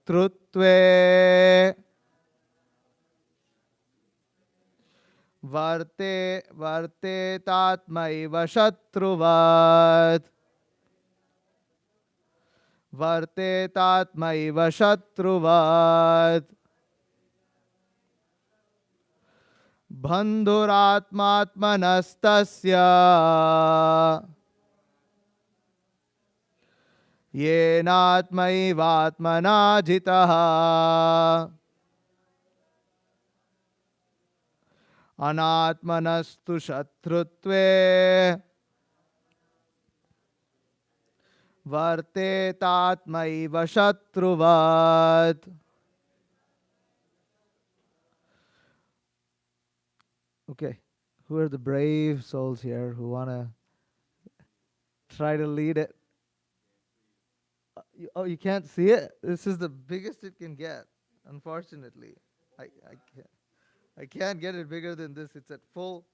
shatrutve vartetatmaiva shatruvat vartetatmaiva shatruvat bandhuratmatmanastasya yenatmaivatmana jitaha anatmanastu shatrutve vartetatmaiva shatruvat. Okay, who are the brave souls here who want to try to lead it? Oh, you can't see it? This is the biggest it can get, unfortunately. I can't. I can't get it bigger than this. It's at full.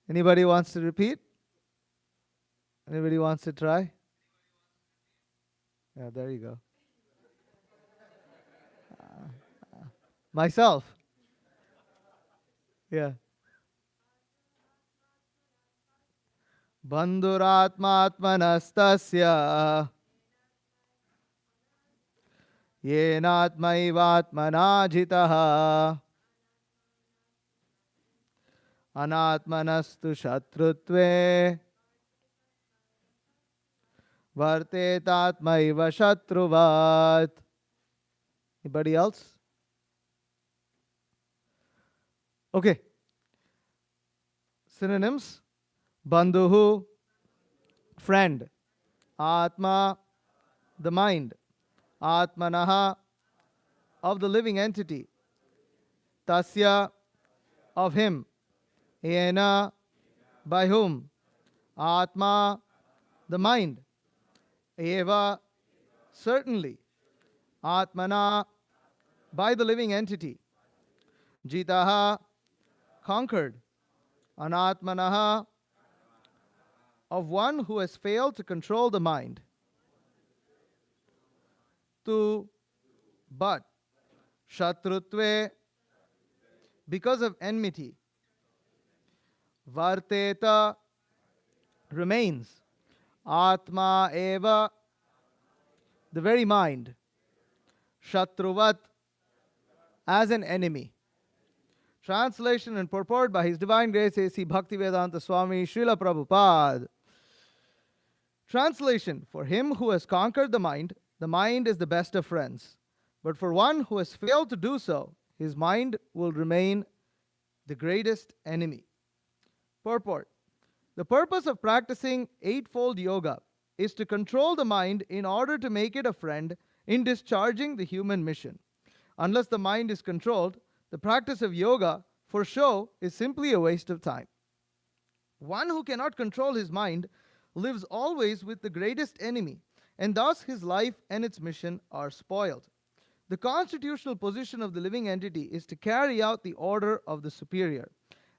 Anybody wants to repeat? Anybody wants to try? Yeah, there you go. Myself. Yeah. Bandhuratmatmanastasya yenatmaivatmana jitaha anatmanastu shatrutve vartetatmaiva shatruvat. Anybody else? Okay. Synonyms: bandhuhu, friend; atma, the mind; atmanaha, of the living entity; tasya, of him; yena, by whom; atma, the mind; eva, certainly; atmana, by the living entity; jitaha, conquered; anatmanaha, of one who has failed to control the mind; tu, but; shatrutve, because of enmity; varteta, remains; atma eva, the very mind; shatruvat, as an enemy. Translation and purport by His Divine Grace A.C. Bhaktivedanta Swami Srila Prabhupada. Translation: for him who has conquered the mind is the best of friends. But for one who has failed to do so, his mind will remain the greatest enemy. Purport: the purpose of practicing Eightfold Yoga is to control the mind in order to make it a friend in discharging the human mission. Unless the mind is controlled, the practice of yoga for show is simply a waste of time. One who cannot control his mind lives always with the greatest enemy, and thus his life and its mission are spoiled. The constitutional position of the living entity is to carry out the order of the superior.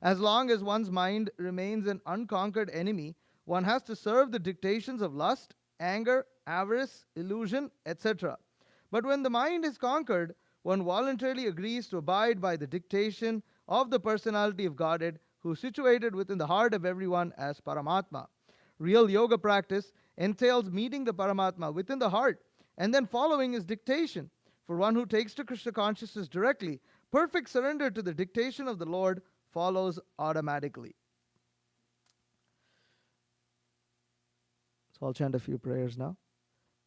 As long as one's mind remains an unconquered enemy, one has to serve the dictations of lust, anger, avarice, illusion, etc. But when the mind is conquered, one voluntarily agrees to abide by the dictation of the personality of Godhead, who is situated within the heart of everyone as Paramatma. Real yoga practice entails meeting the Paramatma within the heart and then following his dictation. For one who takes to Krishna consciousness directly, perfect surrender to the dictation of the Lord follows automatically. So I'll chant a few prayers now.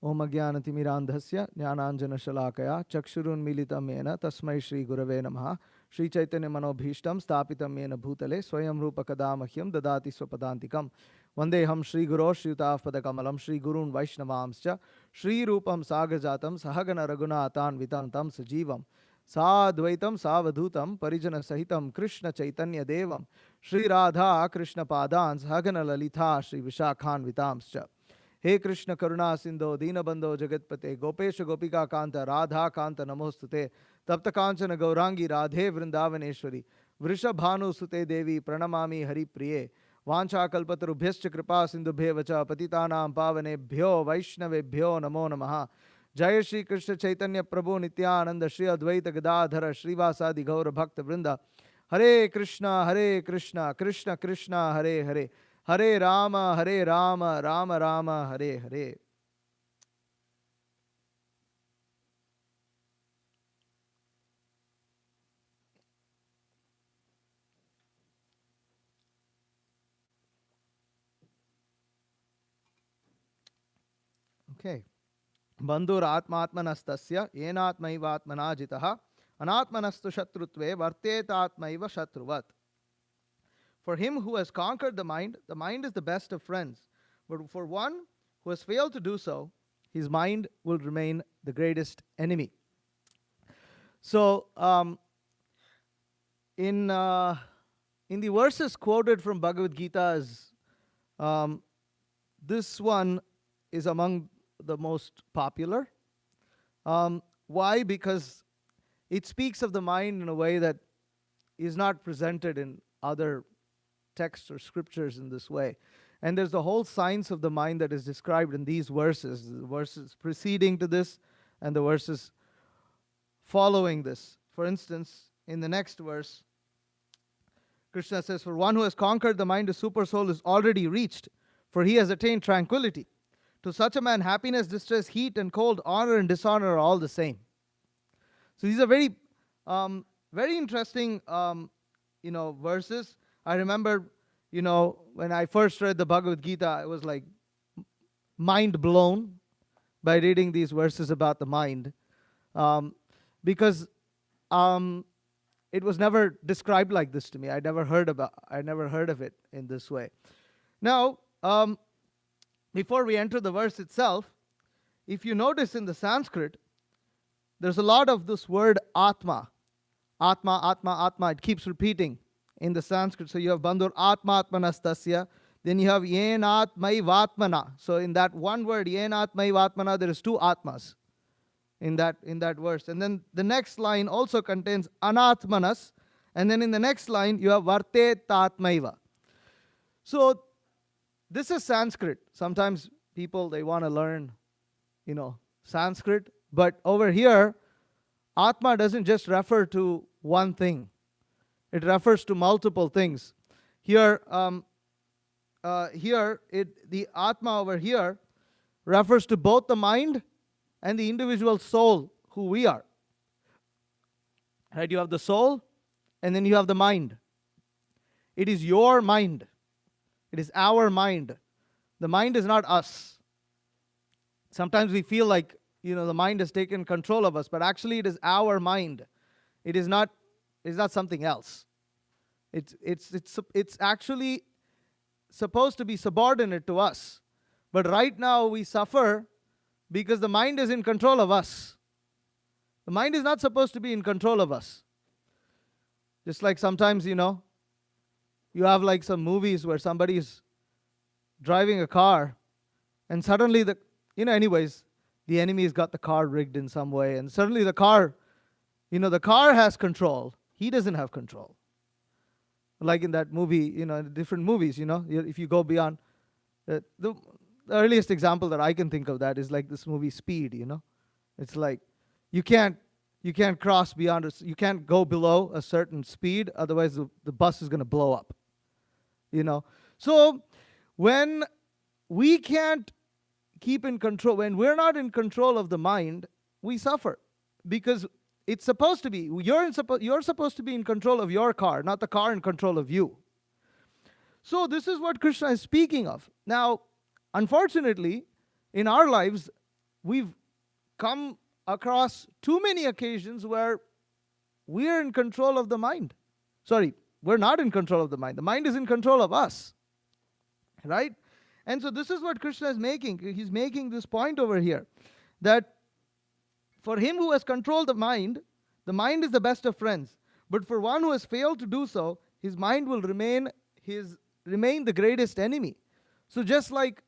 Om Ajnanatimirandhasya Jnananjana Shalakaya Chakshurunmilitam Yena Tasmai Shri Gurave Namaha Shri Chaitanya Manobhishtam Stapitam Yena Bhutale Swayam Rupa Kadamahyam Dadati Swapadantikam Vandeham Shri Guru Shriyutaf Padakamalam Shri Gurun Vaishnavamscha Shri Rupam Sagarjatam Sahagana Raghunatan Vitantam Sajivam Sadvaitam Savadhutam Parijana Sahitam Krishna Chaitanya Devam Shri Radha Krishna Padans Hagana Lalita Shri Vishakhan Vitamscha. हे कृष्ण करुणा सिंधो दीनबंधो जगतपते गोपेश गोपिका कांत राधा कांत नमोस्तुते तप्त कांचन गौरांगी राधे वृंदावनेश्वरी वृषभानुसुते देवी प्रणमामि हरिप्रिये Vancha kalpatarubhyascha kripa sindhubhyevacha patitanam pavanebhyo vaishnavebhyo namo namaha. Jai Shri Krishna Chaitanya Prabhu Nityananda Shri Advaita Gadadhara Srivasadi Gaura Bhakta Vrinda. Hare Krishna, Krishna Krishna, Hare Hare. Hare Rama, Rama Rama, Hare Hare. Okay. Bandhur atmatmanastasya yenatmaivatmana jitaha anatmanastu shatrutve vartetatmaiva shatruvat. For him who has conquered the mind is the best of friends. But for one who has failed to do so, his mind will remain the greatest enemy. So, in the verses quoted from Bhagavad Gita, this one is among the most popular. Why? Because it speaks of the mind in a way that is not presented in other texts or scriptures in this way. And there's the whole science of the mind that is described in these verses, the verses preceding to this and the verses following this. For instance, in the next verse, Krishna says, for one who has conquered the mind, the super soul is already reached, for he has attained tranquility. To such a man, happiness, distress, heat and cold, honor and dishonor are all the same. So these are very, very interesting, verses. I remember, when I first read the Bhagavad Gita, I was like mind blown by reading these verses about the mind, because it was never described like this to me. I never heard of it in this way. Now, before we enter the verse itself, if you notice in the Sanskrit, there's a lot of this word Atma. Atma, Atma, Atma. It keeps repeating in the Sanskrit. So you have Bandhur Atma Atmanastasya. Then you have Yenatmaivatmana. So in that one word, Yenatmaivatmana, there is two Atmas in that verse. And then the next line also contains Anatmanas. And then in the next line, you have Varte Tatmaiva. So this is Sanskrit. Sometimes people, they want to learn, Sanskrit. But over here, Atma doesn't just refer to one thing. It refers to multiple things. Here, the Atma over here refers to both the mind and the individual soul, who we are. Right? You have the soul, and then you have the mind. It is your mind. It is our mind. The mind is not us. Sometimes we feel like, the mind has taken control of us, but actually it is our mind. It is not something else. It's actually supposed to be subordinate to us. But right now we suffer because the mind is in control of us. The mind is not supposed to be in control of us. Just like sometimes, you have like some movies where somebody's driving a car and suddenly the enemy's got the car rigged in some way, and suddenly the car has control. He doesn't have control. Like in that movie, different movies, if you go beyond. The earliest example that I can think of that is like this movie Speed, It's like you can't cross beyond, you can't go below a certain speed, otherwise the bus is going to blow up. So when we can't keep in control, when we're not in control of the mind, we suffer, because it's supposed to be, you're supposed to be in control of your car, not the car in control of you. So this is what Krishna is speaking of. Now, unfortunately, in our lives, we've come across too many occasions where we're in control of the mind. Sorry, we're not in control of the mind. The mind is in control of us. Right? And so this is what Krishna is making. He's making this point over here, that for him who has controlled the mind is the best of friends. But for one who has failed to do so, his mind will remain the greatest enemy. So just like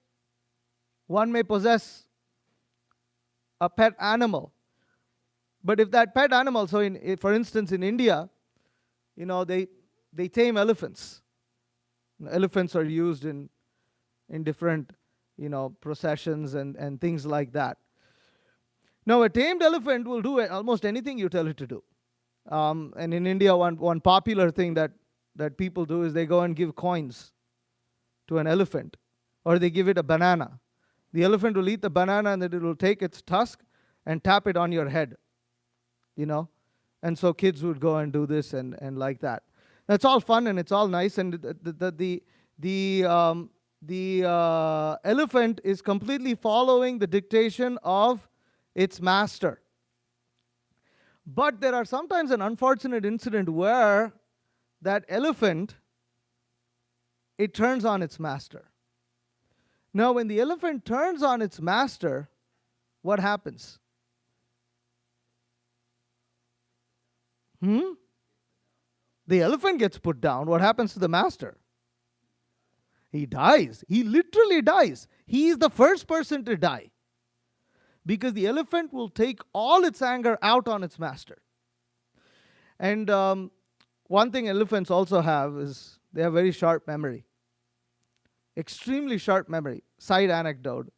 one may possess a pet animal, but if that pet animal, so, for instance, in India, they tame elephants. Elephants are used in different, processions and things like that. Now, a tamed elephant will do almost anything you tell it to do. And in India, one popular thing that people do is they go and give coins to an elephant, or they give it a banana. The elephant will eat the banana, and then it will take its tusk and tap it on your head, you know. And so kids would go and do this and like that. That's all fun and it's all nice. And the elephant is completely following the dictation of its master. But there are sometimes an unfortunate incident where that elephant, it turns on its master. Now, when the elephant turns on its master, what happens? The elephant gets put down. What happens to the master? He dies. He literally dies. He is the first person to die. Because the elephant will take all its anger out on its master. And one thing elephants also have is they have very sharp memory. Extremely sharp memory. Side anecdote.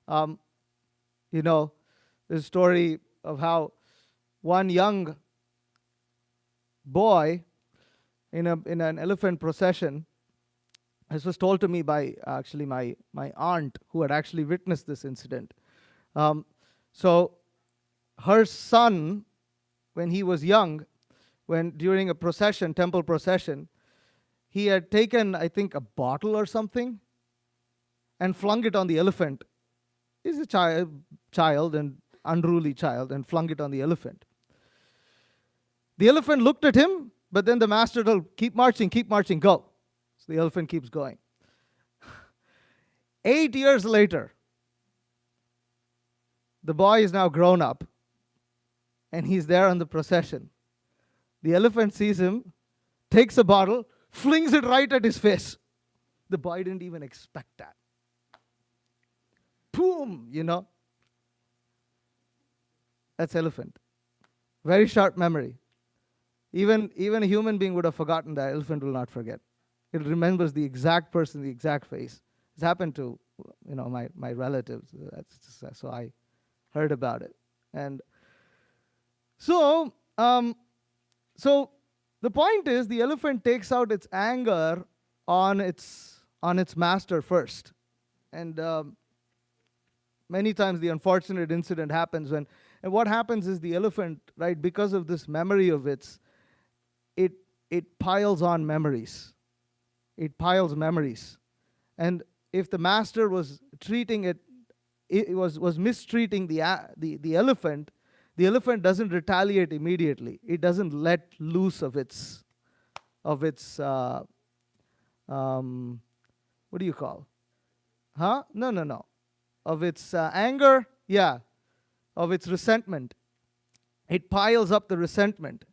There's a story of how one young boy in an elephant procession, this was told to me by actually my aunt who had actually witnessed this incident. So her son, when he was young, during a procession, temple procession, he had taken, I think, a bottle or something and flung it on the elephant. He's a child and unruly child, and flung it on the elephant. The elephant looked at him, but then the master told, keep marching, go. So the elephant keeps going. 8 years later, the boy is now grown up, and he's there on the procession. The elephant sees him, takes a bottle, flings it right at his face. The boy didn't even expect that. Boom, That's elephant. Very sharp memory. Even a human being would have forgotten that. Elephant will not forget. It remembers the exact person, the exact face. It's happened to my relatives. So I heard about it. And so the point is, the elephant takes out its anger on its master first. And many times the unfortunate incident happens and what happens is the elephant, right, because of this memory of its, it piles on memories. It piles memories. And if the master was treating it was mistreating the elephant, the elephant doesn't retaliate immediately. It doesn't let loose of its what do you call? No. Of its anger, of its resentment. It piles up the resentment.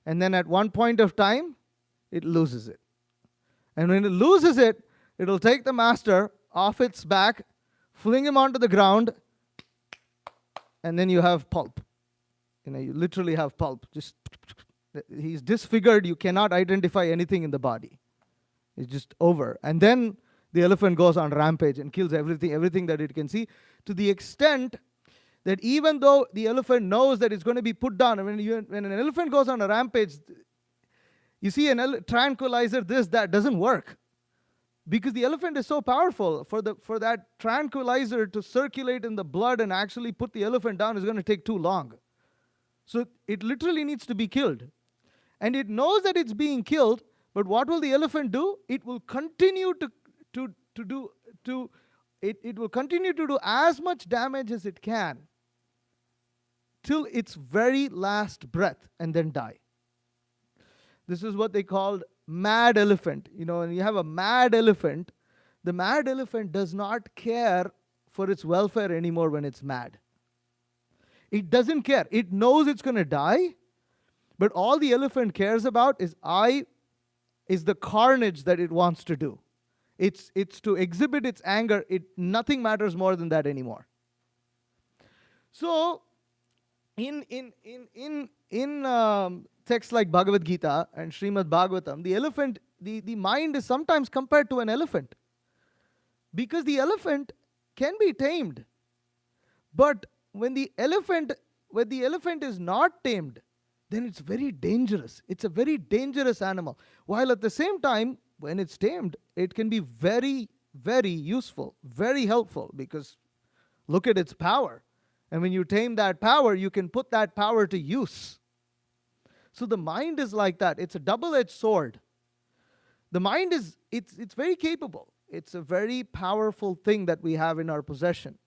And then at one point of time, it loses it. And when it loses it, it'll take the master off its back, fling him onto the ground, and then you have pulp. You literally have pulp. He's disfigured. You cannot identify anything in the body. It's just over. And then the elephant goes on rampage and kills everything that it can see, to the extent that even though the elephant knows that it's going to be put down, and when an elephant goes on a rampage, you see tranquilizer, that doesn't work. Because the elephant is so powerful, for that tranquilizer to circulate in the blood and actually put the elephant down is going to take too long. So it literally needs to be killed. And it knows that it's being killed, but what will the elephant do? It will continue it will continue to do as much damage as it can till its very last breath and then die. This is what they called mad elephant. When you have a mad elephant, the mad elephant does not care for its welfare anymore when it's mad. It doesn't care. It knows it's going to die, but all the elephant cares about is the carnage that it wants to do. It's to exhibit its anger. Nothing matters more than that anymore. So, in texts like Bhagavad Gita and Srimad Bhagavatam, the elephant the mind is sometimes compared to an elephant, because the elephant can be tamed. But when the elephant is not tamed, then it's very dangerous. It's a very dangerous animal. While at the same time, when it's tamed, it can be very, very useful, very helpful, because look at its power. And when you tame that power, you can put that power to use. So the mind is like that. It's a double-edged sword. The mind is, it's very capable. It's a very powerful thing that we have in our possession.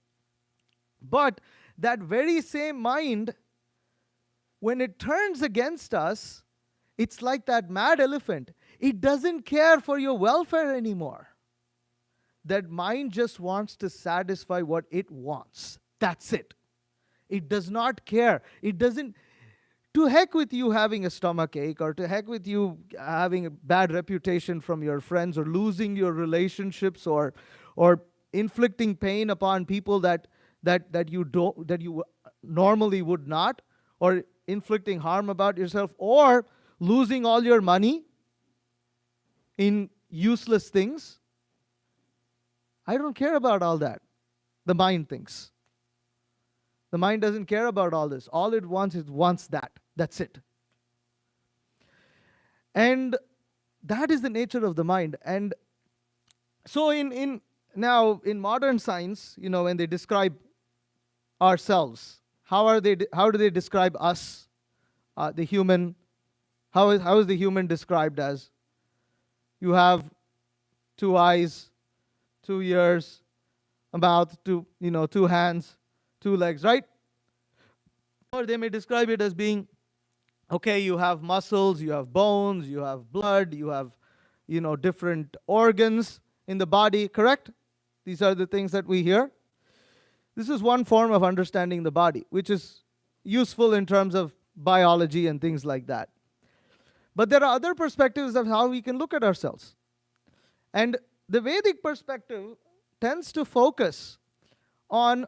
But that very same mind, when it turns against us, it's like that mad elephant. It doesn't care for your welfare anymore. That mind just wants to satisfy what it wants. That's it. It does not care. It doesn't. To heck with you having a stomach ache, or to heck with you having a bad reputation from your friends, or losing your relationships, or inflicting pain upon people that you normally would not, or inflicting harm about yourself, or losing all your money in useless things. I don't care about all that. The mind thinks. The mind doesn't care about all this. All it wants is that. That's it. And that is the nature of the mind. And so now in modern science, when they describe ourselves, how do they describe us, the human? How is the human described as? You have 2 eyes, 2 ears, a mouth, 2 hands, 2 legs, right? Or they may describe it as being, okay, you have muscles, you have bones, you have blood, you have, different organs in the body, correct? These are the things that we hear. This is one form of understanding the body, which is useful in terms of biology and things like that. But there are other perspectives of how we can look at ourselves. And the Vedic perspective tends to focus on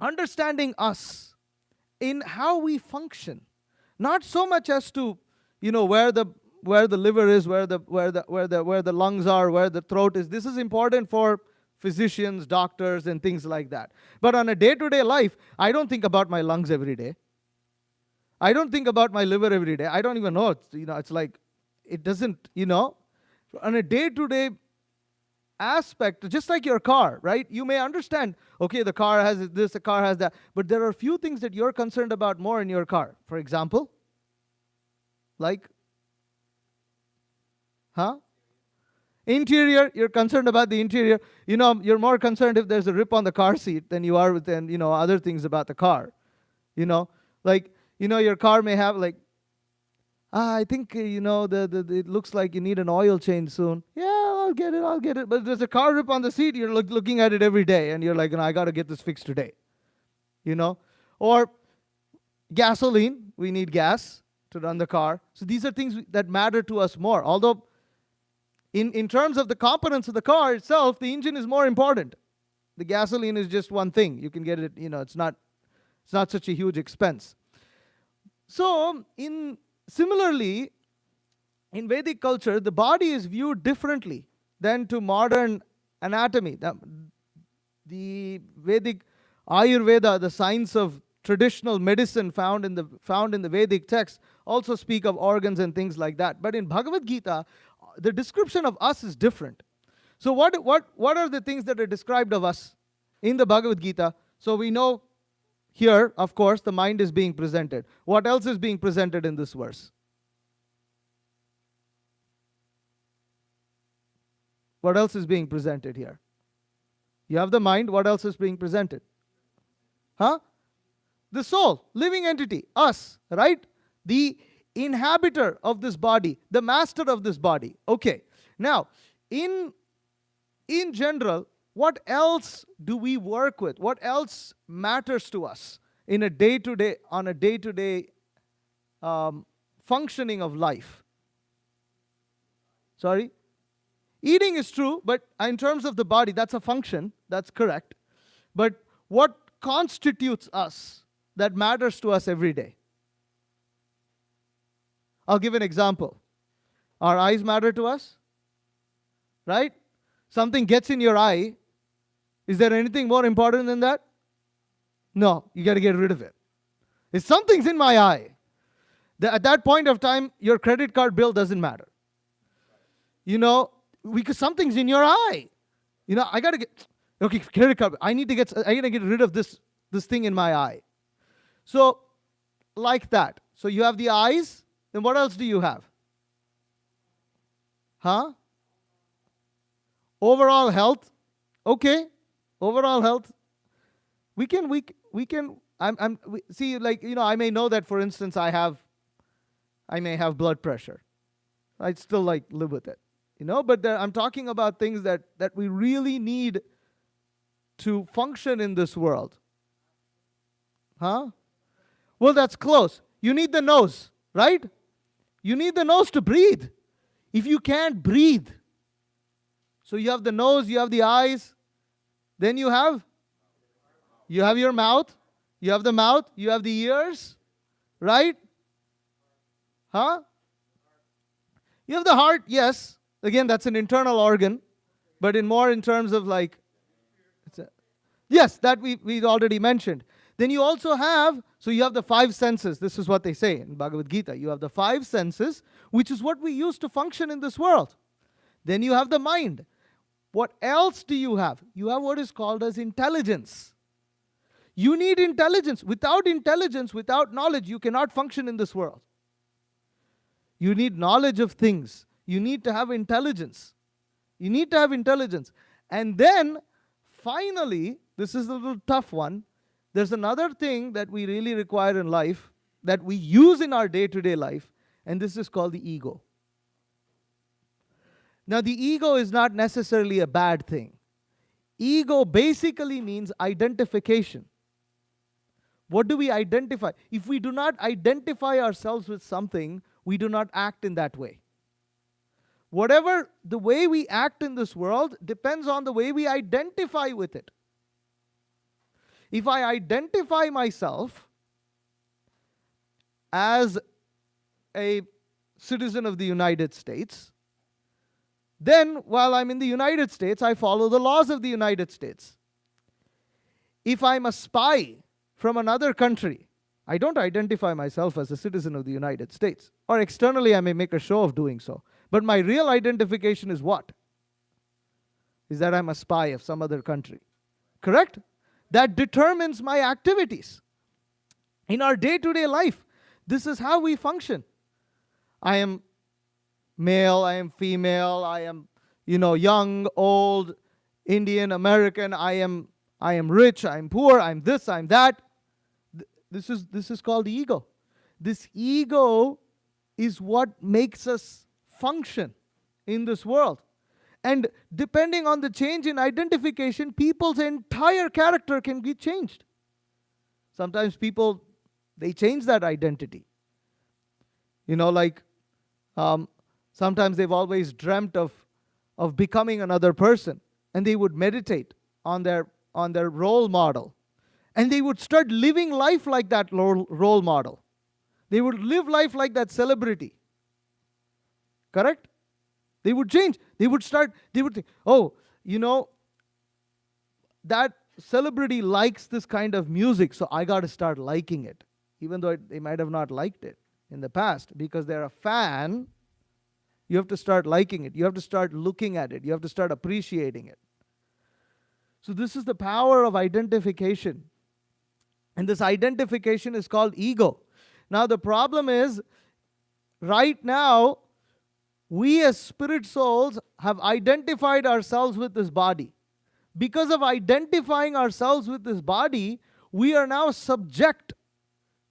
understanding us in how we function. Not so much as to, where the liver is, where the lungs are, where the throat is. This is important for physicians, doctors, and things like that. But on a day-to-day life, I don't think about my lungs every day. I don't think about my liver every day. I don't even know. It's like, it doesn't, on a day-to-day aspect, just like your car, right? You may understand, okay, the car has this, the car has that, but there are a few things that you're concerned about more in your car. For example, like, interior, you're concerned about the interior. You're more concerned if there's a rip on the car seat than you are with, other things about the car. Your car may have I think, it looks like you need an oil change soon. Yeah, I'll get it. But there's a car rip on the seat, you're looking at it every day, and you're like, I got to get this fixed today. Or gasoline, we need gas to run the car. So these are things that matter to us more. Although, in terms of the components of the car itself, the engine is more important. The gasoline is just one thing. You can get it, it's not such a huge expense. So, similarly, in Vedic culture, the body is viewed differently than to modern anatomy. The Vedic Ayurveda, the science of traditional medicine found in the Vedic text, also speak of organs and things like that. But in Bhagavad Gita, the description of us is different. So what are the things that are described of us in the Bhagavad Gita? So we know here, of course, the mind is being presented. What else is being presented in this verse? What else is being presented here? You have the mind. What else is being presented? The soul, living entity, us, right? The inhabitor of this body, the master of this body. Okay. Now, in general, what else do we work with? What else matters to us on a day-to-day functioning of life? Sorry? Eating is true, but in terms of the body, that's a function. That's correct. But what constitutes us that matters to us every day? I'll give an example. Our eyes matter to us, right? Something gets in your eye. Is there anything more important than that? No, you got to get rid of it. If something's in my eye, at that point of time, your credit card bill doesn't matter. Because something's in your eye. I got to get, okay, credit card, I got to get rid of this thing in my eye. So, like that. So you have the eyes, then what else do you have? Huh? Overall health. Okay. Overall health. We can, I may know that, for instance, I may have blood pressure. I'd still live with it. But I'm talking about things that we really need to function in this world. Huh? Well, that's close. You need the nose, right? You need the nose to breathe. If you can't breathe, so you have the nose, you have the eyes, then you have your mouth, you have the mouth, you have the ears, right? Huh? You have the heart, yes. Again, that's an internal organ, but in terms of yes, that we already mentioned. Then you also have, so you have the 5 senses. This is what they say in Bhagavad Gita. You have the 5 senses, which is what we use to function in this world. Then you have the mind. What else do you have? You have what is called as intelligence. You need intelligence. Without knowledge, you cannot function in this world. You need knowledge of things. You need to have intelligence. And then, finally, this is a little tough one. There's another thing that we really require in life, that we use in our day-to-day life, and this is called the ego. Now, the ego is not necessarily a bad thing. Ego basically means identification. What do we identify? If we do not identify ourselves with something, we do not act in that way. The way we act in this world depends on the way we identify with it. If I identify myself as a citizen of the United States, then while I'm in the United States, I follow the laws of the United States. If I'm a spy from another country, I don't identify myself as a citizen of the United States. Or externally, I may make a show of doing so. But my real identification is what? Is that I'm a spy of some other country. Correct? That determines my activities. In our day-to-day life, this is how we function. I am male, I am female, I am, young, old, Indian, American, I am rich, I am poor, I'm this, I'm that. This is called the ego. This ego is what makes us function in this world. And depending on the change in identification, people's entire character can be changed. Sometimes people, they change that identity. Sometimes they've always dreamt of becoming another person, and they would meditate on their role model. And they would start living life like that role model. They would live life like that celebrity. Correct? They would change. They would think, that celebrity likes this kind of music, so I got to start liking it. Even though they might have not liked it in the past. Because they're a fan, you have to start liking it. You have to start looking at it. You have to start appreciating it. So this is the power of identification. And this identification is called ego. Now the problem is, right now, we as spirit souls have identified ourselves with this body. Because of identifying ourselves with this body, we are now subject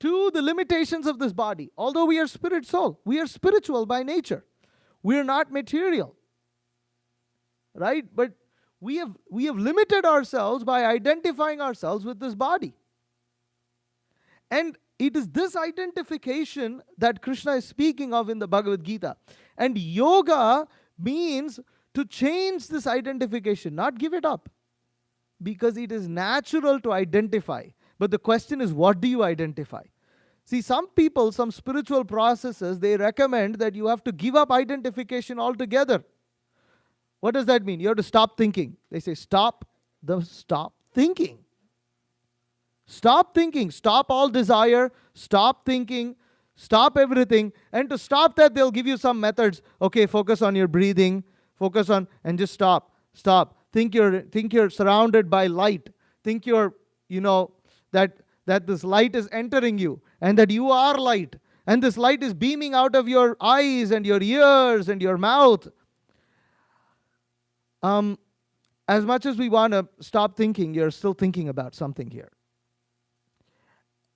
to the limitations of this body. Although we are spirit soul, we are spiritual by nature. We are not material. Right? But we have limited ourselves by identifying ourselves with this body. And it is this identification that Krishna is speaking of in the Bhagavad Gita. And yoga means to change this identification, not give it up. Because it is natural to identify. But the question is, what do you identify? See, some people, some spiritual processes, they recommend that you have to give up identification altogether. What does that mean? You have to stop thinking. They say, stop thinking. Stop thinking. Stop all desire. Stop thinking. Stop everything. And to stop that, they'll give you some methods. Okay, focus on your breathing. Focus on, and just stop. Stop. Think you're surrounded by light. Think you're, that this light is entering you, and that you are light. And this light is beaming out of your eyes and your ears and your mouth. As much as we want to stop thinking, you're still thinking about something here.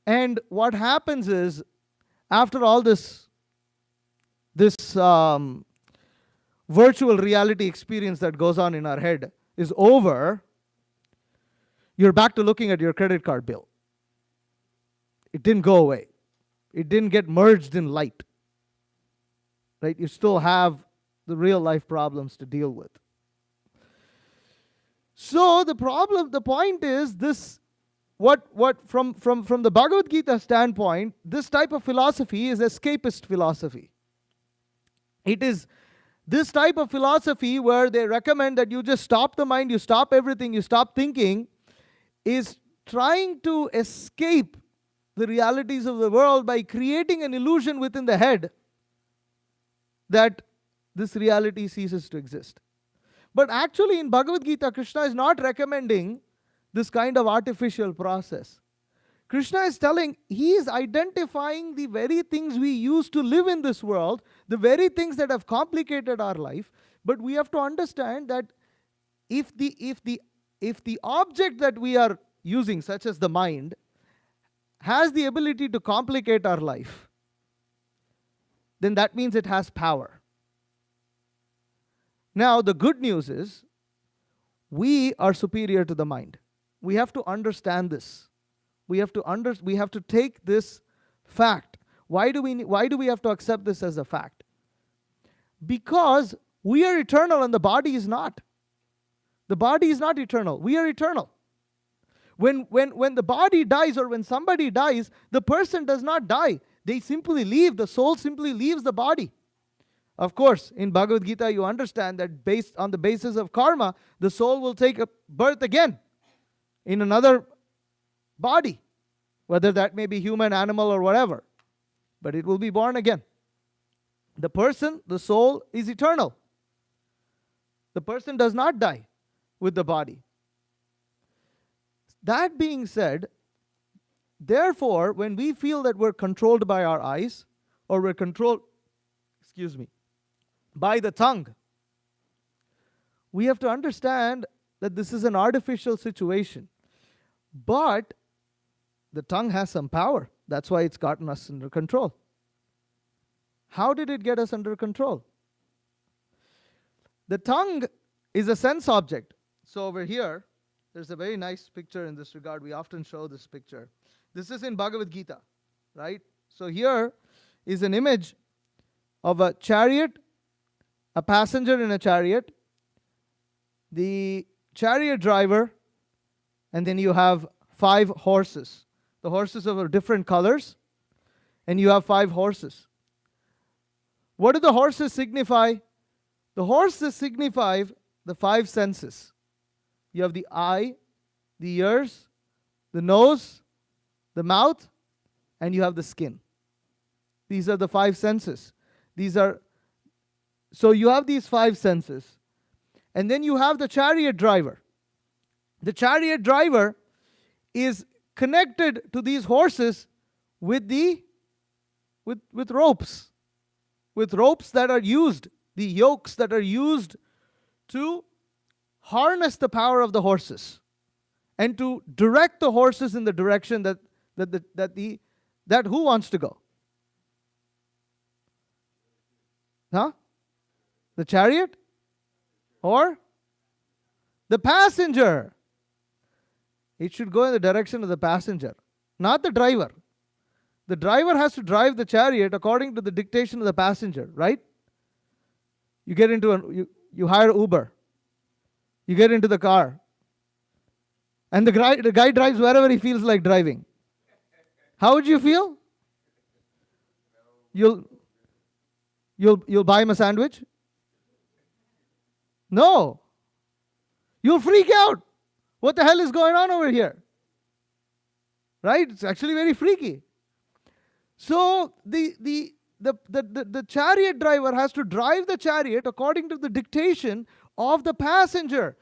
And what happens is, after all this virtual reality experience that goes on in our head is over, you're back to looking at your credit card bill. It didn't go away. It didn't get merged in light. Right? You still have the real life problems to deal with. So the point is this, from the Bhagavad Gita standpoint, this type of philosophy is escapist philosophy. It is this type of philosophy where they recommend that you just stop the mind, you stop everything, you stop thinking, is trying to escape the realities of the world by creating an illusion within the head that this reality ceases to exist. But actually in Bhagavad Gita, Krishna is not recommending this kind of artificial process. Krishna is telling, he is identifying the very things we use to live in this world, the very things that have complicated our life. But we have to understand that if the object that we are using, such as the mind, has the ability to complicate our life, then that means it has power. Now, the good news is, we are superior to the mind. We have to understand this. We have to take this fact. Why do we have to accept this as a fact? Because we are eternal and the body is not. The body is not eternal. We are eternal. When the body dies, or when somebody dies, the person does not die. They simply leave. The soul simply leaves the body. Of course, in Bhagavad Gita, you understand that based on the basis of karma, the soul will take a birth again in another body, whether that may be human, animal, or whatever. But it will be born again. The person, the soul, is eternal. The person does not die with the body. That being said, therefore, when we feel that we're controlled by our eyes, or we're controlled, by the tongue, we have to understand that this is an artificial situation. But the tongue has some power. That's why it's gotten us under control. How did it get us under control? The tongue is a sense object. So over here, there's a very nice picture in this regard. We often show this picture. This is in Bhagavad Gita, right? So here is an image of a chariot, a passenger in a chariot, the chariot driver, and then you have 5 horses. The horses are of different colors, and you have 5 horses. What do the horses signify? The horses signify the 5 senses. You have the eye, the ears, the nose, the mouth, and you have the skin. These are the 5 senses. So you have these 5 senses. And then you have the chariot driver. The chariot driver is connected to these horses with ropes. With ropes that are used, the yokes that are used to harness the power of the horses and to direct the horses in the direction that who wants to go? Huh? The chariot? Or the passenger? It should go in the direction of the passenger, not the driver. The driver has to drive the chariot according to the dictation of the passenger, right? You get into you hire Uber. You get into the car. And the guy drives wherever he feels like driving. How would you feel? You'll you'll buy him a sandwich? No. You'll freak out. What the hell is going on over here? Right? It's actually very freaky. So the chariot driver has to drive the chariot according to the dictation of the passenger.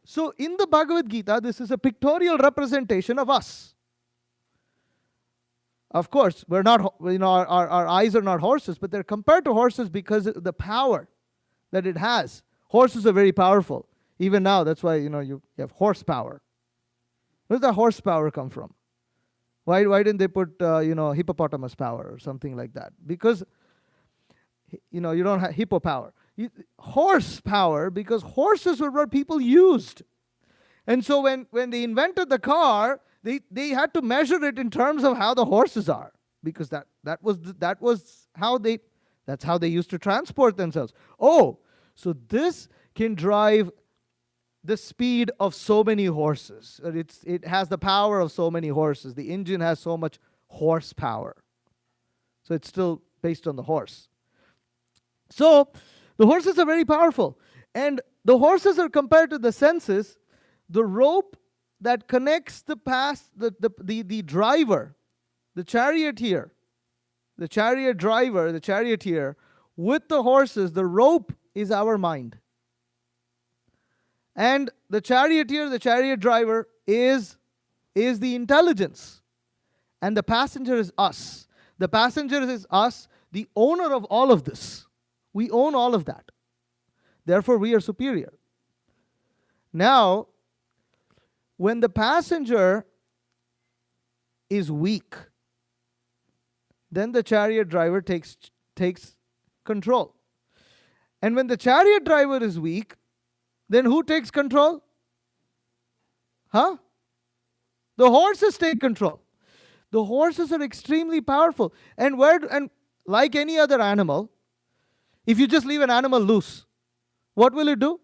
So in the Bhagavad Gita, this is a pictorial representation of us. Of course, we're not, our eyes are not horses, but they're compared to horses because of the power that it has. Horses are very powerful. Even now, that's why, you have horsepower. Where does that horsepower come from? Why didn't they put, hippopotamus power or something like that? Because, you don't have hippo power. Horsepower, because horses were what people used. And so when they invented the car, they had to measure it in terms of how the horses are, because that's how they used to transport themselves. Oh, so this can drive the speed of so many horses. It has the power of so many horses. The engine has so much horsepower. So it's still based on the horse. So the horses are very powerful. And the horses are compared to the senses. The rope that connects the driver, the charioteer, the chariot driver, the charioteer, with the horses, the rope is our mind. And the charioteer, the chariot driver, is the intelligence. And the passenger is us. The passenger is us, the owner of all of this. We own all of that. Therefore, we are superior. Now, when the passenger is weak, then the chariot driver takes control. And when the chariot driver is weak, then who takes control? The horses take control. The horses are extremely powerful. And like any other animal, if you just leave an animal loose, what will it do?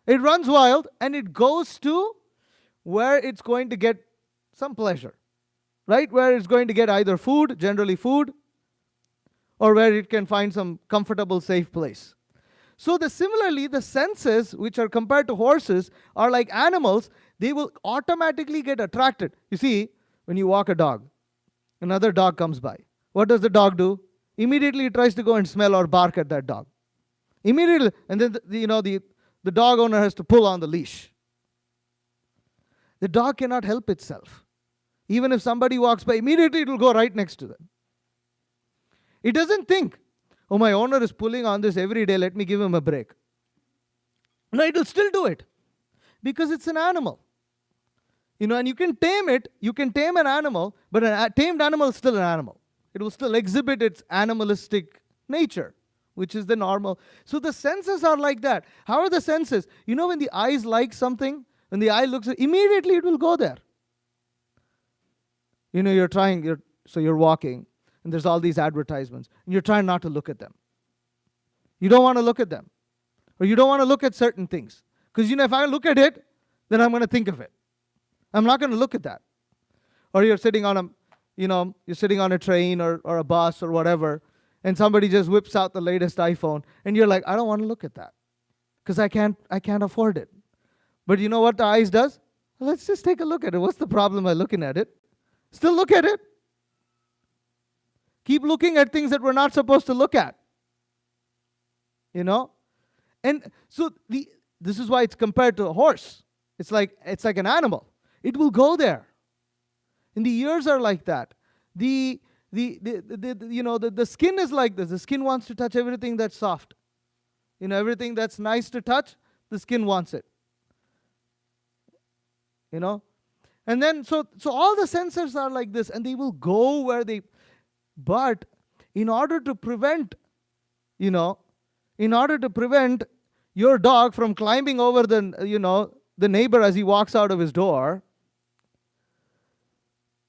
It runs wild and it goes to where it's going to get some pleasure, right? Where it's going to get either food, generally food, or where it can find some comfortable, safe place. So similarly, the senses, which are compared to horses, are like animals. They will automatically get attracted. You see, when you walk a dog, another dog comes by. What does the dog do? Immediately it tries to go and smell or bark at that dog. Immediately, and then the dog owner has to pull on the leash. The dog cannot help itself. Even if somebody walks by, immediately it will go right next to them. It doesn't think, oh, my owner is pulling on this every day, let me give him a break. No, it will still do it because it's an animal. And you can tame it, you can tame an animal, but a tamed animal is still an animal. It will still exhibit its animalistic nature, which is the normal. So the senses are like that. How are the senses? When the eyes like something, when the eye looks, immediately it will go there. You're walking, and there's all these advertisements, and you're trying not to look at them. You don't want to look at them. Or you don't want to look at certain things. Because, if I look at it, then I'm going to think of it. I'm not going to look at that. Or you're sitting on a train or a bus or whatever, and somebody just whips out the latest iPhone, and you're like, I don't want to look at that. Because I can't afford it. But you know what the eyes does? Well, let's just take a look at it. What's the problem by looking at it? Still look at it. Keep looking at things that we're not supposed to look at. And so this is why it's compared to a horse. It's like an animal. It will go there. And the ears are like that. The skin is like this. The skin wants to touch everything that's soft. Everything that's nice to touch, the skin wants it. And then so all the sensors are like this, and they will go where they. But in order to prevent your dog from climbing over the neighbor as he walks out of his door,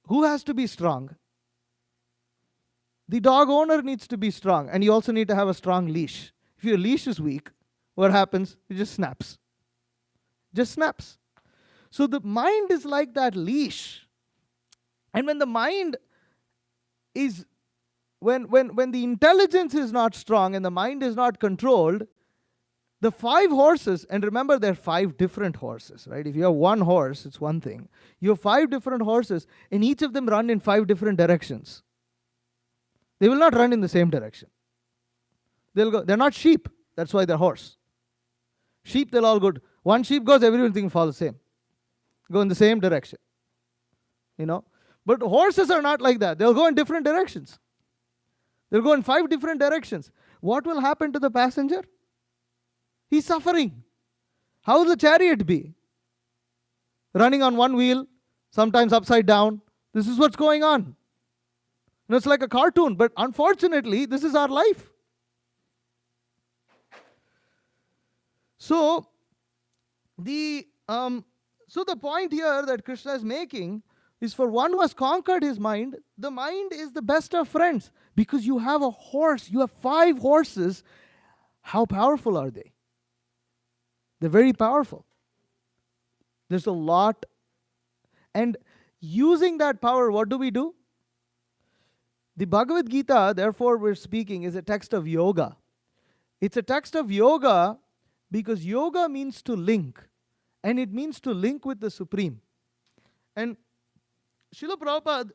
who has to be strong? The dog owner needs to be strong, and you also need to have a strong leash. If your leash is weak, what happens? It just snaps. So the mind is like that leash. And when the mind is, when the intelligence is not strong and the mind is not controlled, the 5 horses, and remember there are 5 different horses, right? If you have one horse, it's one thing. You have 5 different horses, and each of them run in 5 different directions. They will not run in the same direction. They're not sheep. That's why they're horse. Sheep, they'll all go. One sheep goes, everything will follow the same. Go in the same direction. But horses are not like that. They'll go in different directions. They'll go in 5 different directions. What will happen to the passenger? He's suffering. How will the chariot be? Running on one wheel, sometimes upside down. This is what's going on. It's like a cartoon, but unfortunately, this is our life. So the point here that Krishna is making is, for one who has conquered his mind, the mind is the best of friends. Because you have a horse, you have 5 horses. How powerful are they? They're very powerful. There's a lot. And using that power, what do we do? The Bhagavad Gita, therefore we're speaking, is a text of yoga. It's a text of yoga because yoga means to link. And it means to link with the Supreme. And Srila Prabhupada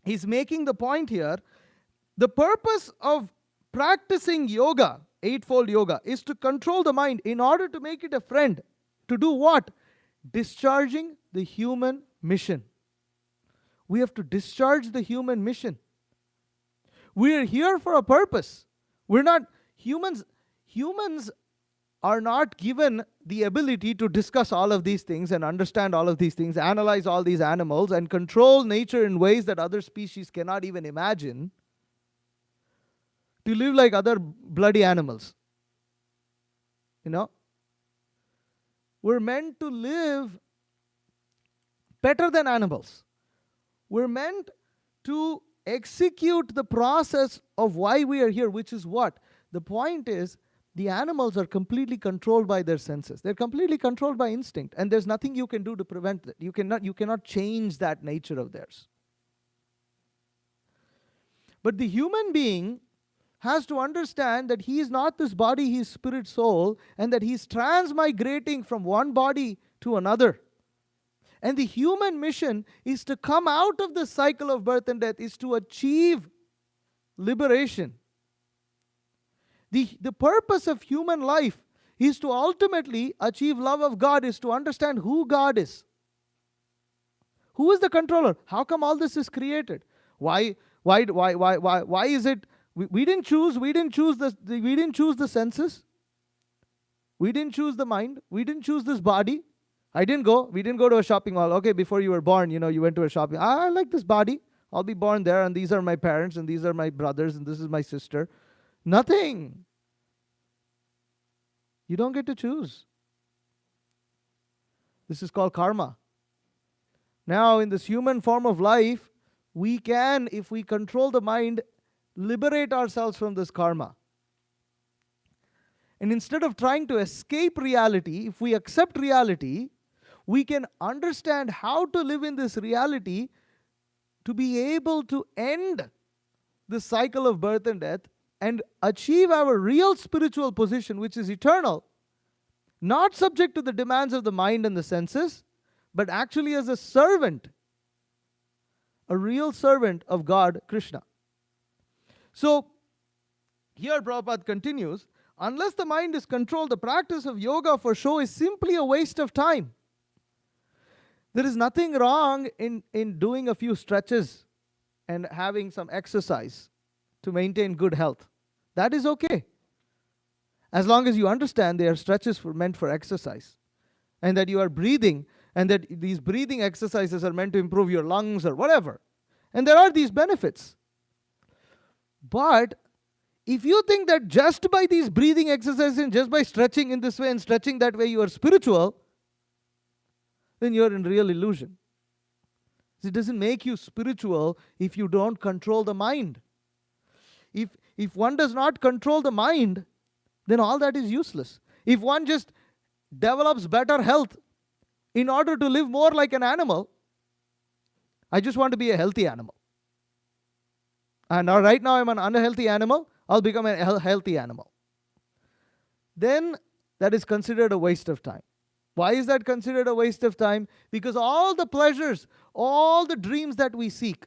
is making the point here. The purpose of practicing yoga, eightfold yoga, is to control the mind in order to make it a friend. To do what? Discharging the human mission. We have to discharge the human mission. We are here for a purpose. We're not humans. Humans are not given the ability to discuss all of these things and understand all of these things, analyze all these animals, and control nature in ways that other species cannot even imagine, to live like other bloody animals. We're meant to live better than animals. We're meant to execute the process of why we are here, which is what? The point is, the animals are completely controlled by their senses. They're completely controlled by instinct, and there's nothing you can do to prevent that. You cannot change that nature of theirs. But the human being has to understand that he is not this body, he is spirit, soul, and that he is transmigrating from one body to another. And the human mission is to come out of the cycle of birth and death, is to achieve liberation. The purpose of human life is to ultimately achieve love of God, is to understand who God is. Who is the controller? How come all this is created? Why is it? We didn't choose the senses. We didn't choose the mind. We didn't choose this body. We didn't go to a shopping mall. Okay, before you were born, you went to a shopping. I like this body. I'll be born there, and these are my parents, and these are my brothers, and this is my sister. Nothing. You don't get to choose. This is called karma. Now, in this human form of life, we can, if we control the mind, liberate ourselves from this karma. And instead of trying to escape reality, if we accept reality, we can understand how to live in this reality to be able to end the cycle of birth and death and achieve our real spiritual position, which is eternal, not subject to the demands of the mind and the senses, but actually as a servant, a real servant of God, Krishna. So, here Prabhupada continues, unless the mind is controlled, the practice of yoga for show is simply a waste of time. There is nothing wrong in doing a few stretches and having some exercise to maintain good health. That is okay. As long as you understand they are stretches meant for exercise, and that you are breathing, and that these breathing exercises are meant to improve your lungs or whatever. And there are these benefits. But if you think that just by these breathing exercises and just by stretching in this way and stretching that way you are spiritual, then you're in real illusion. It doesn't make you spiritual if you don't control the mind. If one does not control the mind, then all that is useless. If one just develops better health in order to live more like an animal, I just want to be a healthy animal. And right now I'm an unhealthy animal, I'll become a healthy animal. Then that is considered a waste of time. Why is that considered a waste of time? Because all the pleasures, all the dreams that we seek,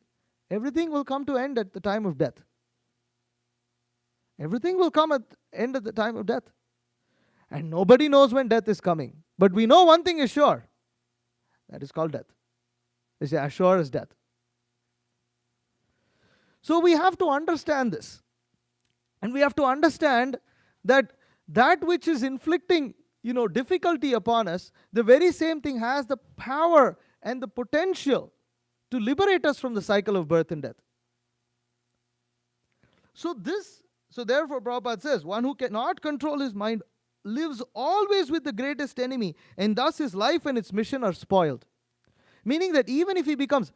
everything will come to end at the time of death. Everything will come at end at the time of death. And nobody knows when death is coming. But we know one thing is sure. That is called death. It's as sure as death. So we have to understand this. And we have to understand that that which is inflicting, difficulty upon us, the very same thing has the power and the potential to liberate us from the cycle of birth and death. So therefore Prabhupada says, one who cannot control his mind lives always with the greatest enemy, and thus his life and its mission are spoiled. Meaning that even if he becomes,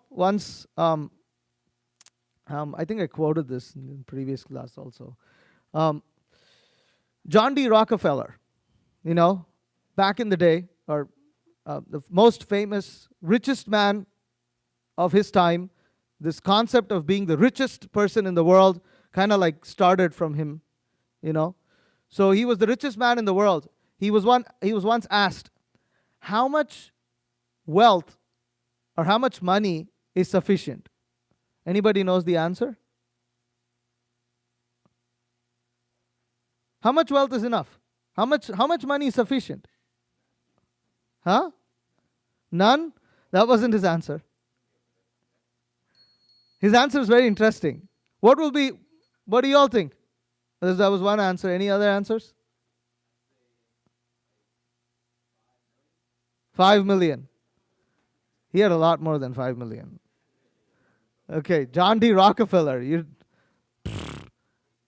once, I think I quoted this in previous class also. John D. Rockefeller, back in the day, or the most famous, richest man of his time, this concept of being the richest person in the world kind of like started from him, So he was the richest man in the world. He was once asked, how much wealth or how much money is sufficient? Anybody knows the answer? How much wealth is enough? How much money is sufficient? Huh? None? That wasn't his answer. His answer is very interesting. What do you all think? That was one answer. Any other answers? 5 million. He had a lot more than 5 million. Okay, John D. Rockefeller.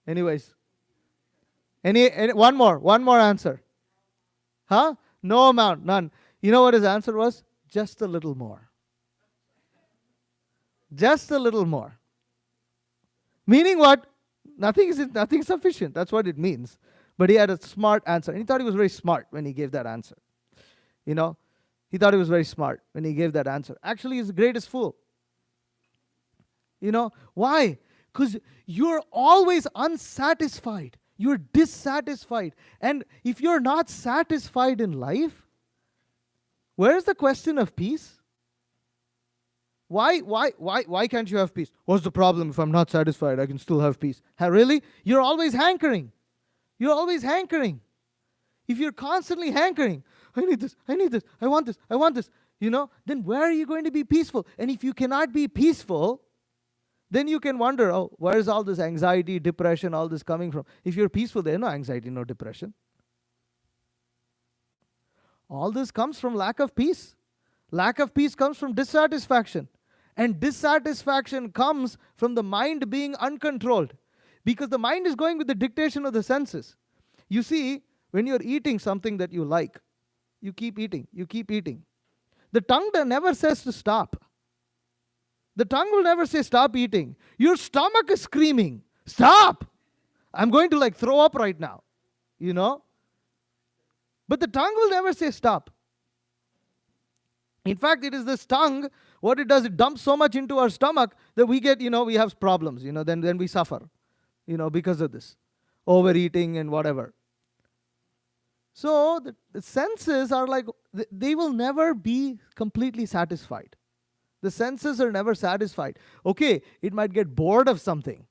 Anyways. One more answer. Huh? No amount, none. You know what his answer was? Just a little more. Just a little more. Meaning what? Nothing is sufficient. That's what it means. But he had a smart answer. And he thought he was very smart when he gave that answer. He thought he was very smart when he gave that answer. Actually, he's the greatest fool. Why? Because you're always unsatisfied. You're dissatisfied. And if you're not satisfied in life, where's the question of peace? Why can't you have peace? What's the problem? If I'm not satisfied, I can still have peace. Really? You're always hankering. You're always hankering. If you're constantly hankering, I need this, I want this, then where are you going to be peaceful? And if you cannot be peaceful, then you can wonder, where is all this anxiety, depression, all this coming from? If you're peaceful, there's no anxiety, no depression. All this comes from lack of peace. Lack of peace comes from dissatisfaction. And dissatisfaction comes from the mind being uncontrolled. Because the mind is going with the dictation of the senses. You see, when you're eating something that you like, you keep eating. The tongue never says to stop. The tongue will never say stop eating. Your stomach is screaming, stop! I'm going to throw up right now. But the tongue will never say stop. In fact, it is this tongue, what it does, it dumps so much into our stomach that we get, we have problems, then we suffer, because of this. Overeating and whatever. So the senses are they will never be completely satisfied. The senses are never satisfied. Okay, it might get bored of something.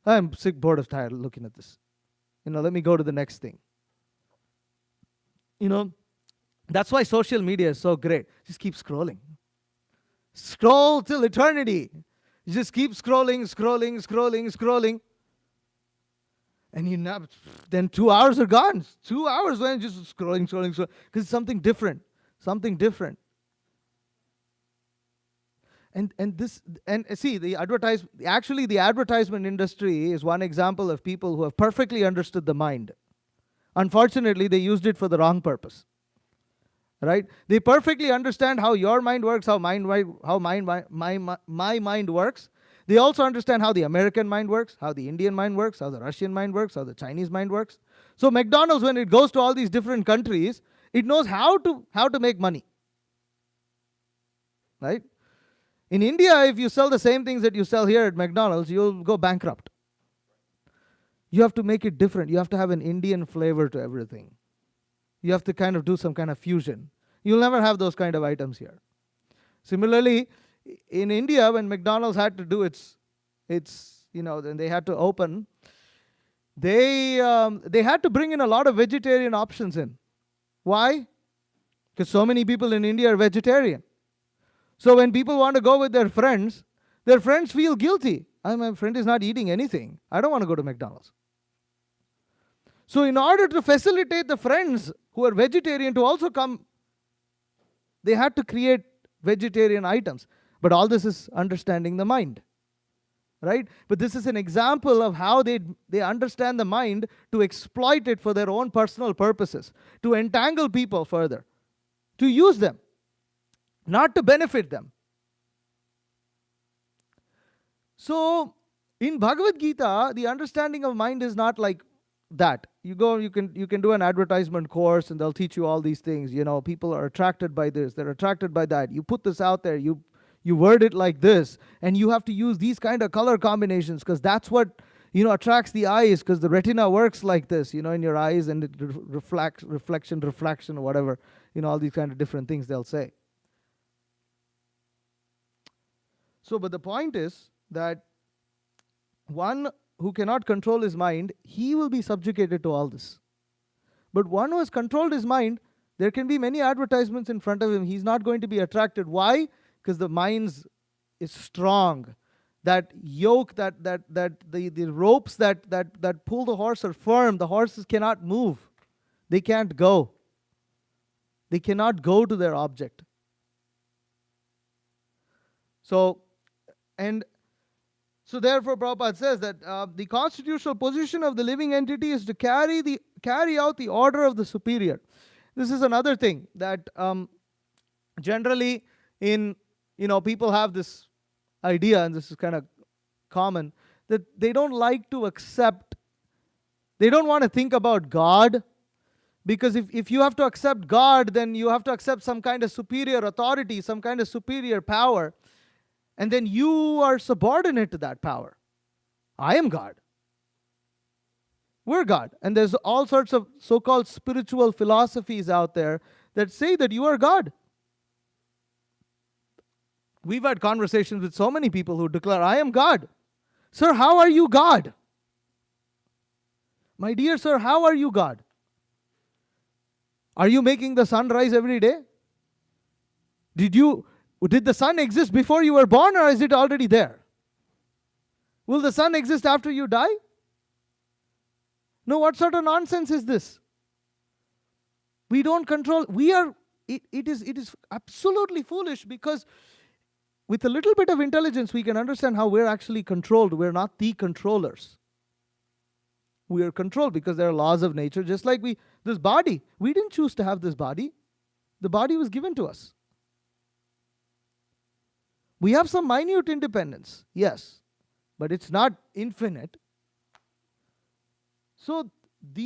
I'm sick, bored of tired looking at this. Let me go to the next thing. That's why social media is so great. Just keep scrolling. Scroll till eternity. You just keep scrolling. And then 2 hours are gone. 2 hours when just scrolling. Because it's something different. And see, the advertisement industry is one example of people who have perfectly understood the mind. Unfortunately, they used it for the wrong purpose. Right? They perfectly understand how your mind works, how my mind works. They also understand how the American mind works, how the Indian mind works, how the Russian mind works, how the Chinese mind works. So McDonald's, when it goes to all these different countries, it knows how to make money. Right? In India, if you sell the same things that you sell here at McDonald's, you'll go bankrupt. You have to make it different. You have to have an Indian flavor to everything. You have to kind of do some kind of fusion. You'll never have those kind of items here. Similarly, in India, when McDonald's had to do its then they had to open, they had to bring in a lot of vegetarian options in. Why? Because so many people in India are vegetarian. So when people want to go with their friends feel guilty. My friend is not eating anything. I don't want to go to McDonald's. So in order to facilitate the friends who are vegetarian to also come, they had to create vegetarian items. But all this is understanding the mind, right? But this is an example of how they understand the mind to exploit it for their own personal purposes, to entangle people further, to use them, not to benefit them. So in Bhagavad Gita, the understanding of mind is not like that. You can do an advertisement course and they'll teach you all these things. People are attracted by this, they're attracted by that. You put this out there, you word it like this, and you have to use these kind of color combinations because that's what attracts the eyes, because the retina works like this, in your eyes, and it reflection, or whatever, all these kind of different things they'll say. So, but the point is that one who cannot control his mind, he will be subjugated to all this. But one who has controlled his mind, there can be many advertisements in front of him. He's not going to be attracted. Why? Because the mind is strong. That yoke, that the ropes that pull the horse are firm. The horses cannot move. They can't go. They cannot go to their object. So therefore, Prabhupada says that the constitutional position of the living entity is to carry out the order of the superior. This is another thing that generally people have this idea, and this is kind of common, that they don't like to accept, they don't want to think about God, because if you have to accept God, then you have to accept some kind of superior authority, some kind of superior power. And then you are subordinate to that power. I am God. We're God. And there's all sorts of so-called spiritual philosophies out there that say that you are God. We've had conversations with so many people who declare, I am God. Sir, how are you God? My dear sir, how are you God? Are you making the sun rise every day? Did the sun exist before you were born, or is it already there? Will the sun exist after you die? No, what sort of nonsense is this? We don't control. It is absolutely foolish, because with a little bit of intelligence, we can understand how we're actually controlled. We're not the controllers. We are controlled because there are laws of nature. Just like this body, we didn't choose to have this body. The body was given to us. We have some minute independence, yes, but it's not infinite. So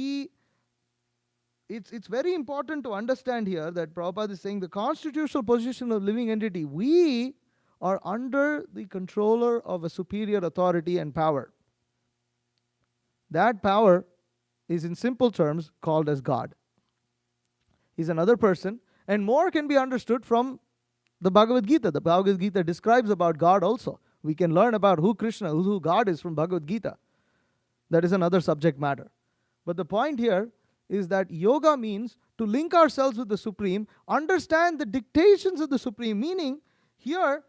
it's very important to understand here that Prabhupada is saying the constitutional position of living entity, we are under the controller of a superior authority and power. That power is, in simple terms, called as God. He's another person, and more can be understood from the Bhagavad Gita. The Bhagavad Gita describes about God also. We can learn about who Krishna, who God is from Bhagavad Gita. That is another subject matter. But the point here is that yoga means to link ourselves with the Supreme, understand the dictations of the Supreme. Meaning, here,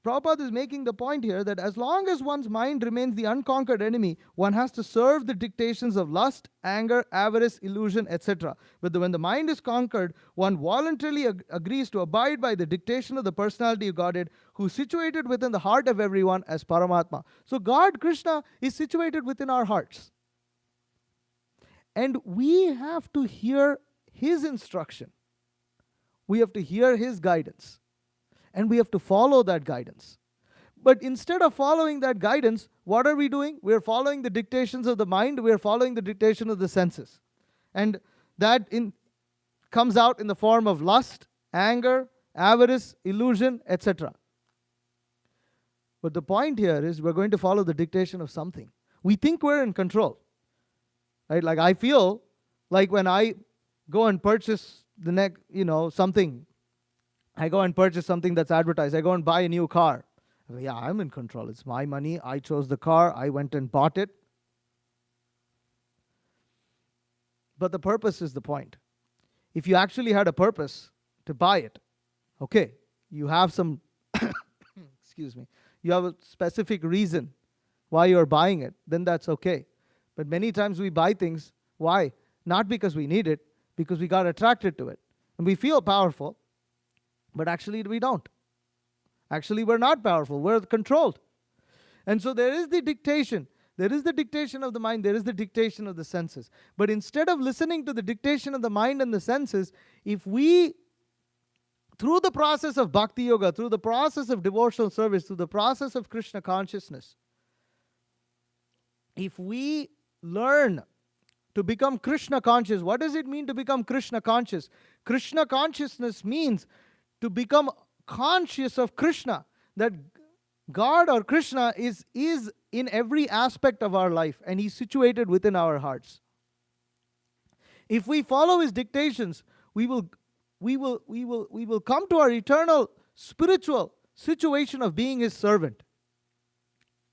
Prabhupada is making the point here that as long as one's mind remains the unconquered enemy, one has to serve the dictations of lust, anger, avarice, illusion, etc. But when the mind is conquered, one voluntarily agrees to abide by the dictation of the personality of Godhead, who is situated within the heart of everyone as Paramatma. So God, Krishna, is situated within our hearts. And we have to hear His instruction. We have to hear His guidance. And we have to follow that guidance. But instead of following that guidance, what are we doing? We are following the dictations of the mind. We are following the dictation of the senses. And that comes out in the form of lust, anger, avarice, illusion, etc. But the point here is we're going to follow the dictation of something. We think we're in control, right? Like I feel like when I go and purchase something, I go and purchase something that's advertised. I go and buy a new car. Yeah, I'm in control. It's my money. I chose the car. I went and bought it. But the purpose is the point. If you actually had a purpose to buy it, okay, you have some, excuse me, you have a specific reason why you're buying it, then that's okay. But many times we buy things, why? Not because we need it, because we got attracted to it. And we feel powerful, but actually we don't. Actually, we're not powerful. We're controlled. And so there is the dictation. There is the dictation of the mind. There is the dictation of the senses. But instead of listening to the dictation of the mind and the senses, if we, through the process of bhakti yoga, through the process of devotional service, through the process of Krishna consciousness, if we learn to become Krishna conscious, what does it mean to become Krishna conscious? Krishna consciousness means to become conscious of Krishna, that God or Krishna is in every aspect of our life, and He's situated within our hearts. If we follow His dictations, we will come to our eternal spiritual situation of being His servant.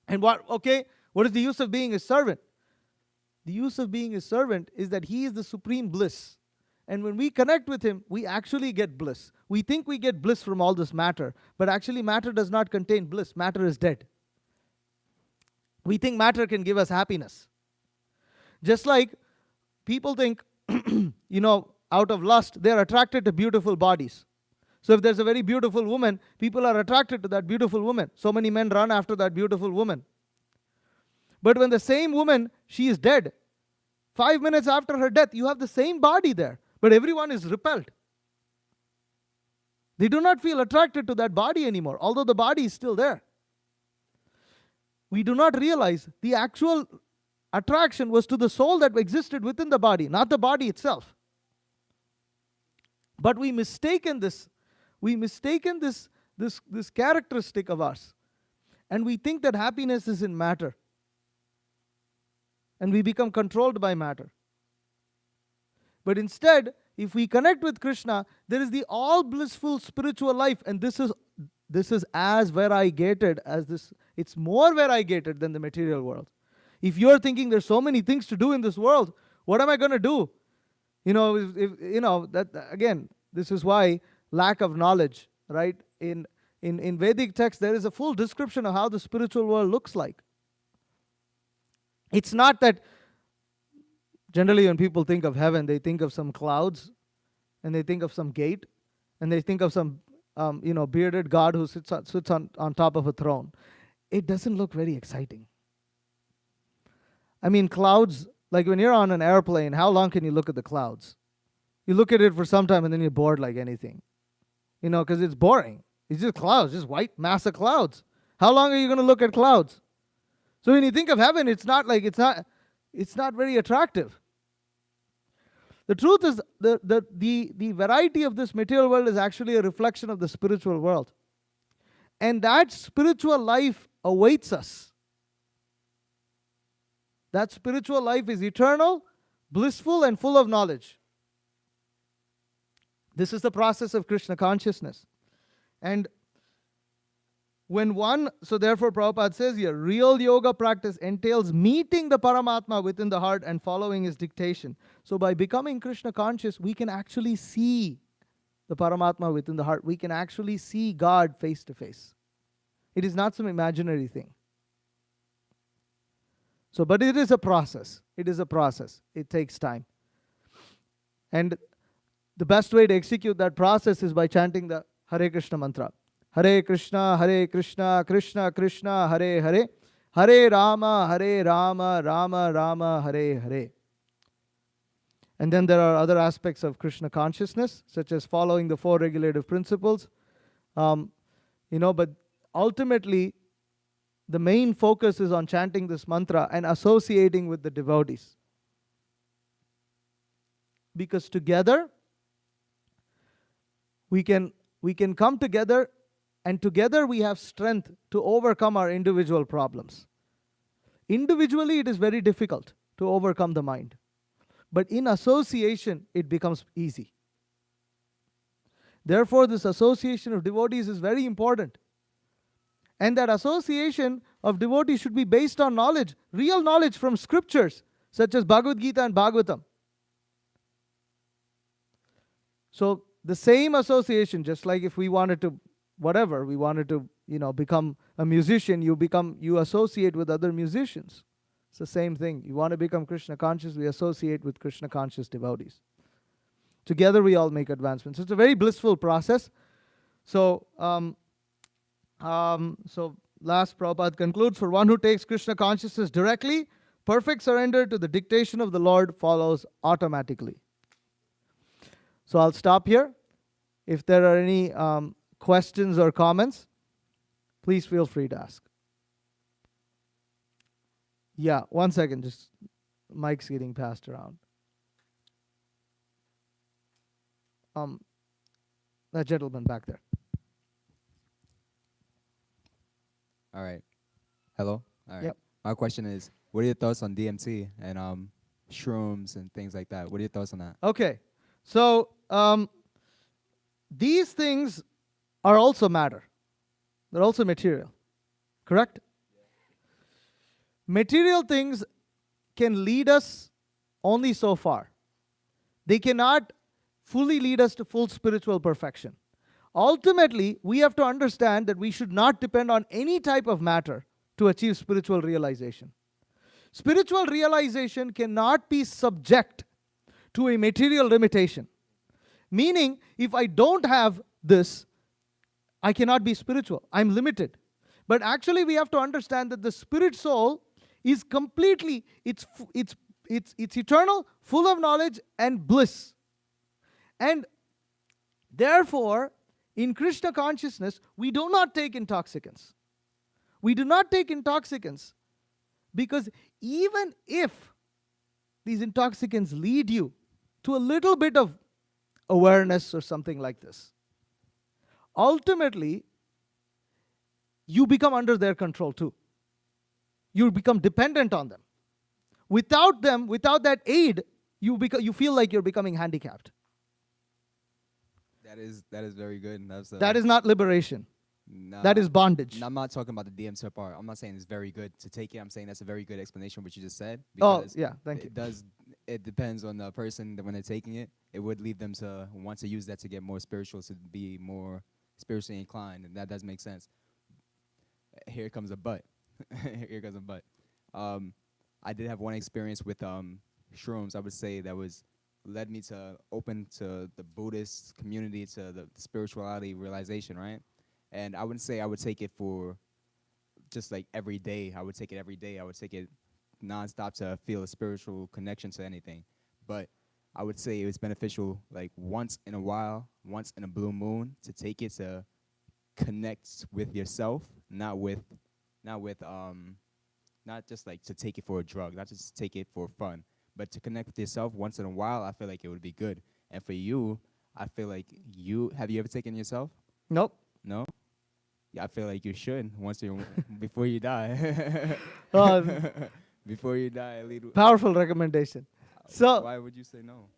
And what is the use of being His servant? The use of being His servant is that He is the supreme bliss. And when we connect with Him, we actually get bliss. We think we get bliss from all this matter, but actually matter does not contain bliss. Matter is dead. We think matter can give us happiness. Just like people think, out of lust, they're attracted to beautiful bodies. So if there's a very beautiful woman, people are attracted to that beautiful woman. So many men run after that beautiful woman. But when the same woman, she is dead, 5 minutes after her death, you have the same body there, but everyone is repelled. They do not feel attracted to that body anymore, although the body is still there. We do not realize the actual attraction was to the soul that existed within the body, not the body itself. But we mistaken this characteristic of ours, and we think that happiness is in matter. And we become controlled by matter. But instead, if we connect with Krishna, there is the all blissful spiritual life, and this is as variegated as this. It's more variegated than the material world. If you're thinking there's so many things to do in this world, what am I going to do? Again, this is why lack of knowledge, right? In Vedic text, there is a full description of how the spiritual world looks like. It's not that generally when people think of heaven, they think of some clouds, and they think of some gate, and they think of some bearded God who sits on top of a throne. It doesn't look very exciting. I mean, clouds, like when you're on an airplane, how long can you look at the clouds? You look at it for some time and then you're bored like anything. Because it's boring. It's just clouds, just white mass of clouds. How long are you going to look at clouds? So when you think of heaven, it's not very attractive. The truth is the variety of this material world is actually a reflection of the spiritual world. And that spiritual life awaits us. That spiritual life is eternal, blissful, and full of knowledge. This is the process of Krishna consciousness. And so therefore Prabhupada says here, real yoga practice entails meeting the Paramatma within the heart and following his dictation. So by becoming Krishna conscious, we can actually see the Paramatma within the heart. We can actually see God face to face. It is not some imaginary thing. But it is a process. It is a process. It takes time. And the best way to execute that process is by chanting the Hare Krishna mantra. Hare Krishna, Krishna Krishna, Hare Hare, Hare Rama, Rama Rama, Hare Hare. And then there are other aspects of Krishna consciousness, such as following the 4 regulative principles. But ultimately, the main focus is on chanting this mantra and associating with the devotees. Because together, we can come together And together we have strength to overcome our individual problems. Individually, it is very difficult to overcome the mind. But in association, it becomes easy. Therefore, this association of devotees is very important. And that association of devotees should be based on knowledge, real knowledge from scriptures, such as Bhagavad Gita and Bhagavatam. So the same association, just like if we wanted to, become a musician, you associate with other musicians. It's the same thing. You want to become Krishna conscious, we associate with Krishna conscious devotees. Together we all make advancements. It's a very blissful process. So, last Prabhupada concludes, for one who takes Krishna consciousness directly, perfect surrender to the dictation of the Lord follows automatically. So I'll stop here. If there are any questions or comments, please feel free to ask. Yeah, 1 second, just mic's getting passed around. That gentleman back there. All right. Hello? All right. Yep. My question is, what are your thoughts on DMT and shrooms and things like that? What are your thoughts on that? Okay, so these things are also matter. They're also material, correct? Material things can lead us only so far. They cannot fully lead us to full spiritual perfection. Ultimately, we have to understand that we should not depend on any type of matter to achieve spiritual realization. Spiritual realization cannot be subject to a material limitation. Meaning, if I don't have this, I cannot be spiritual. I'm limited. But actually, we have to understand that the spirit soul is completely, it's eternal, full of knowledge and bliss. And therefore, in Krishna consciousness, we do not take intoxicants. We do not take intoxicants because even if these intoxicants lead you to a little bit of awareness or something like this, ultimately, you become under their control too. You become dependent on them. Without them, without that aid, you feel like you're becoming handicapped. That is very good. And that is not liberation. That is bondage. I'm not talking about the DMT part. I'm not saying it's very good to take it. I'm saying that's a very good explanation what you just said. Oh, yeah, thank you. It depends on the person that when they're taking it. It would lead them to want to use that to get more spiritual, to be more spiritually inclined, and that does make sense. Here comes a but. Here comes a but. I did have one experience with shrooms. I would say that led me to open to the Buddhist community, to the spirituality realization, right? And I wouldn't say I would take it for just like every day. I would take it every day. I would take it nonstop to feel a spiritual connection to anything. But I would say it was beneficial like once in a while, once in a blue moon, to take it to connect with yourself, not just like to take it for a drug, not just take it for fun, but to connect with yourself once in a while. I feel like it would be good. And for you, I feel like have you ever taken yourself? Nope. No? Yeah, I feel like you should before you die. Before you die, powerful recommendation. So why would you say no?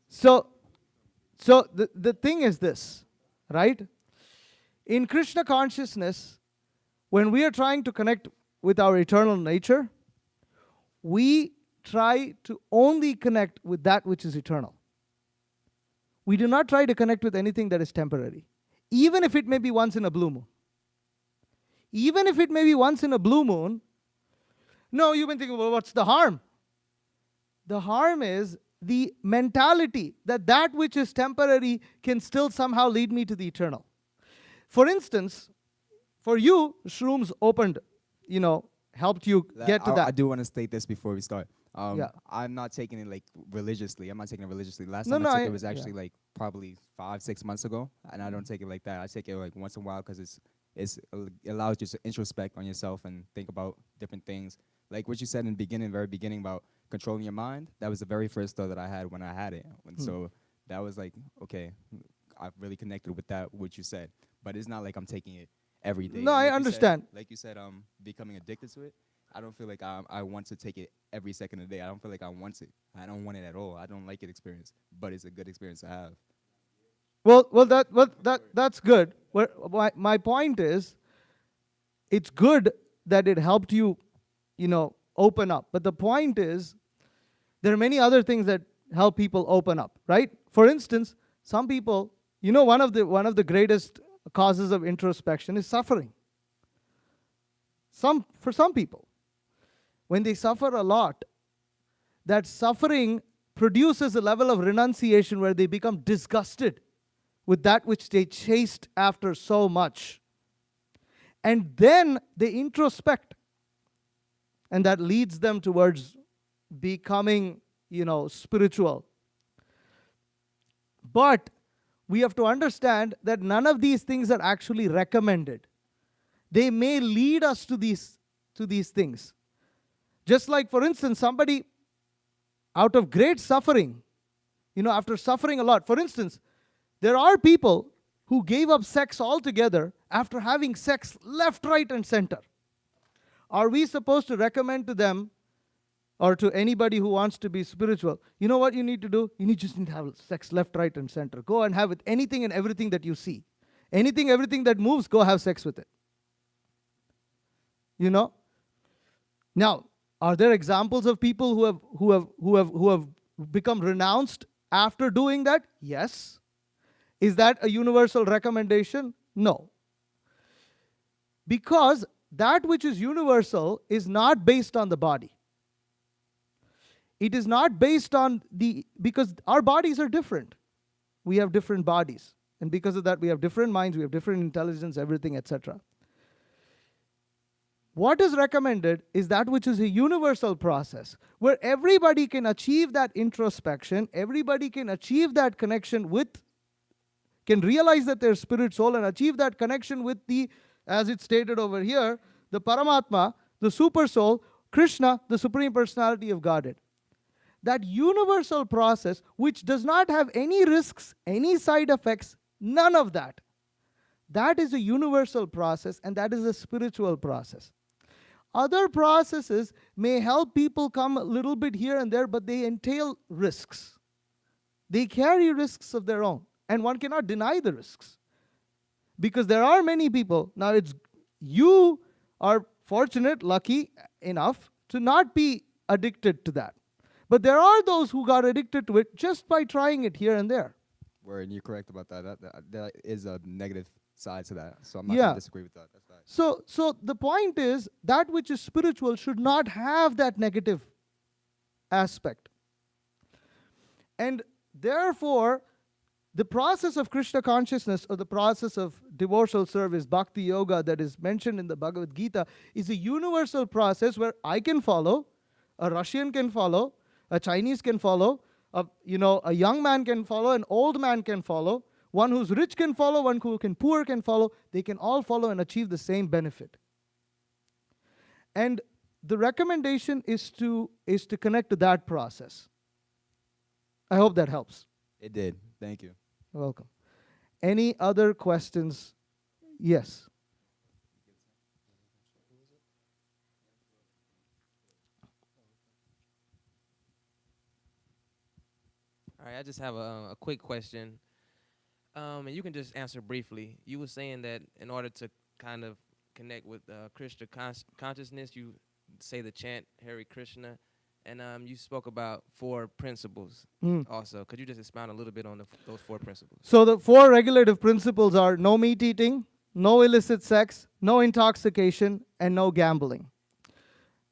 So the thing is this, right? In Krishna consciousness, when we are trying to connect with our eternal nature, we try to only connect with that which is eternal. We do not try to connect with anything that is temporary, even if it may be once in a blue moon. Even if it may be once in a blue moon, no, you've been thinking, well, what's the harm? The harm is the mentality that which is temporary can still somehow lead me to the eternal. For instance, for you, shrooms opened, helped you get to that. I do want to state this before we start. Yeah. I'm not taking it like religiously. I'm not taking it religiously. Last No, time no, I took it was actually yeah. like probably 5-6 months ago, and I don't take it like that. I take it like once in a while because it allows you to introspect on yourself and think about different things. Like what you said in the beginning, very beginning about controlling your mind. That was the very first thought that I had when I had it. And so that was like, okay, I've really connected with that what you said. But it's not like I'm taking it every day. No, And I understand. like you said, becoming addicted to it. I don't feel like I want to take it every second of the day. I don't feel like I want it. I don't want it at all. I don't like it experience, but it's a good experience to have. That's good. My point is, it's good that it helped you, open up. But the point is, there are many other things that help people open up, right? For instance, some people, one of the greatest causes of introspection is suffering. For some people, when they suffer a lot, that suffering produces a level of renunciation where they become disgusted with that which they chased after so much. And then they introspect. And that leads them towards becoming, spiritual. But we have to understand that none of these things are actually recommended. They may lead us to these things. Just like, for instance, somebody out of great suffering, after suffering a lot. For instance, there are people who gave up sex altogether after having sex left, right, and center. Are we supposed to recommend to them or to anybody who wants to be spiritual, you know what you need to do? You just need to have sex left, right, and center. Go and have with anything and everything that you see. Everything that moves, go have sex with it. Now, are there examples of people who have become renounced after doing that? Yes. Is that a universal recommendation? No. Because that which is universal is not based on the body. It is not based on because our bodies are different. We have different bodies. And because of that, we have different minds, we have different intelligence, everything, etc. What is recommended is that which is a universal process, where everybody can achieve that introspection, everybody can achieve that connection can realize that they're spirit soul and achieve that connection with as it's stated over here, the Paramatma, the super soul, Krishna, the Supreme Personality of Godhead. That universal process, which does not have any risks, any side effects, none of that. That is a universal process, and that is a spiritual process. Other processes may help people come a little bit here and there, but they entail risks. They carry risks of their own, and one cannot deny the risks. Because there are many people, now you are fortunate, lucky enough to not be addicted to that. But there are those who got addicted to it just by trying it here and there. Word, you're correct about that. That is a negative side to that. So I'm not going to disagree with that. That's right. So the point is, that which is spiritual should not have that negative aspect. And therefore, the process of Krishna consciousness or the process of devotional service, bhakti yoga, that is mentioned in the Bhagavad Gita, is a universal process where I can follow, a Russian can follow, a Chinese can follow, a young man can follow, an old man can follow, one who's rich can follow, one who can poor can follow. They can all follow and achieve the same benefit. And the recommendation is to connect to that process. I hope that helps. It did. Thank you. You're welcome. Any other questions? Yes. All right, I just have a quick question, and you can just answer briefly. You were saying that in order to kind of connect with Krishna consciousness, you say the chant Hare Krishna, and you spoke about 4 principles also. Could you just expound a little bit on those 4 principles? So the 4 regulative principles are no meat eating, no illicit sex, no intoxication, and no gambling.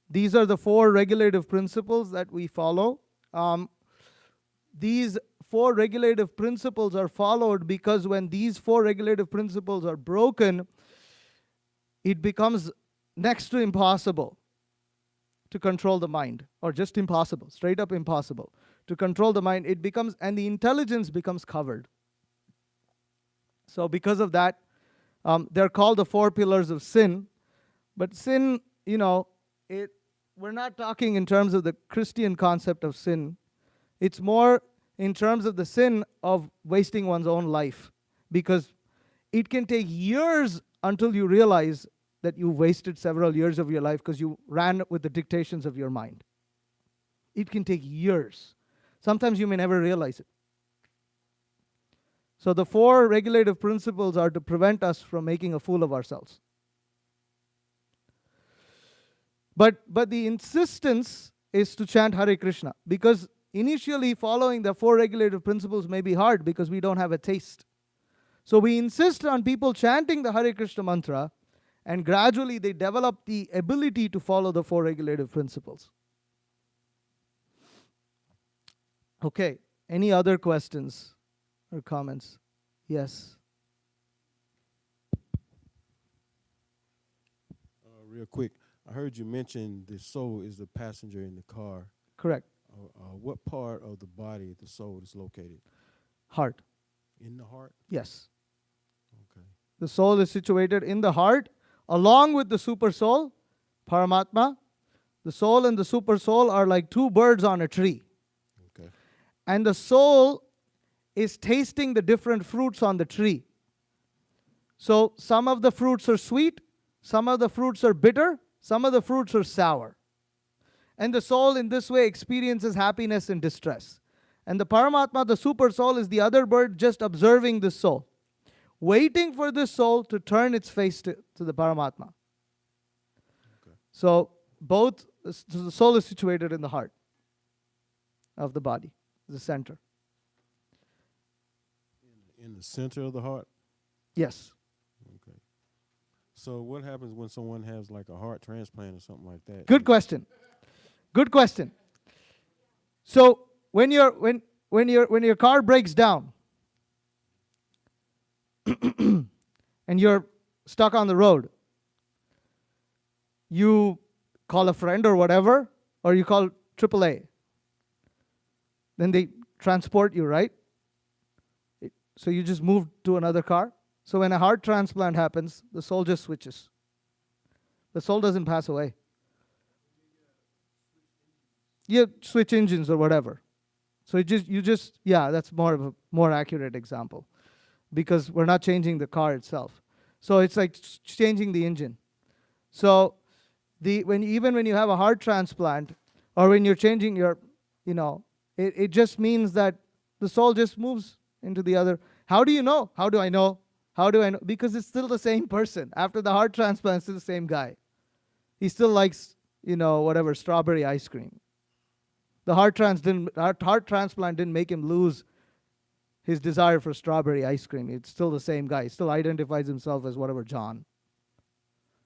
These are the 4 regulative principles that we follow. These 4 regulative principles are followed because when these 4 regulative principles are broken, it becomes next to impossible to control the mind, or just impossible, straight up impossible to control the mind. It becomes, and the intelligence becomes covered. So because of that, they're called the 4 pillars of sin. But sin, we're not talking in terms of the Christian concept of sin. It's more in terms of the sin of wasting one's own life, because it can take years until you realize that you wasted several years of your life because you ran with the dictations of your mind. It can take years. Sometimes you may never realize it. So the 4 regulative principles are to prevent us from making a fool of ourselves. But the insistence is to chant Hare Krishna, because initially following the 4 regulative principles may be hard because we don't have a taste. So we insist on people chanting the Hare Krishna mantra, and gradually they develop the ability to follow the 4 regulative principles. Okay, any other questions or comments? Yes. Real quick, I heard you mention the soul is the passenger in the car. Correct. What part of the body the soul is located? Heart. In the heart? Yes. Okay. The soul is situated in the heart along with the super soul, Paramatma. The soul and the super soul are like 2 birds on a tree. Okay. And the soul is tasting the different fruits on the tree. So some of the fruits are sweet, some of the fruits are bitter, some of the fruits are sour. And the soul in this way experiences happiness and distress. And the Paramatma, the super soul, is the other bird just observing this soul, waiting for this soul to turn its face to the Paramatma. Okay. So both, the soul is situated in the heart of the body, the center. In the center of the heart? Yes. Okay. So what happens when someone has like a heart transplant or something like that? Good question. Good question. So when your car breaks down and you're stuck on the road, you call a friend or whatever, or you call AAA. Then they transport you, right? So you just move to another car. So when a heart transplant happens, the soul just switches. The soul doesn't pass away. You switch engines or whatever. So that's more of a more accurate example, because we're not changing the car itself. So it's like changing the engine. So when you have a heart transplant, or when you're changing your, it just means that the soul just moves into the other. How do you know? How do I know? How do I know? Because it's still the same person. After the heart transplant, it's still the same guy. He still likes, whatever, strawberry ice cream. The heart transplant didn't make him lose his desire for strawberry ice cream. It's still the same guy. He still identifies himself as whatever John.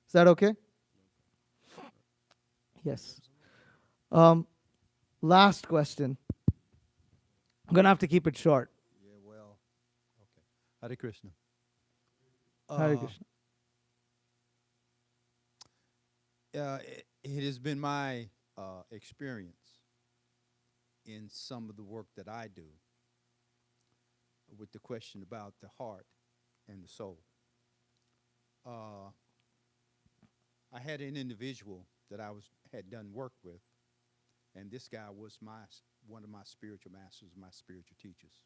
Is that okay? Yes. Last question. I'm going to have to keep it short. Yeah, well, okay. Hare Krishna. Hare Krishna. It has been my experience in some of the work that I do with the question about the heart and the soul. I had an individual that had done work with, and this guy was one of my spiritual masters, my spiritual teachers.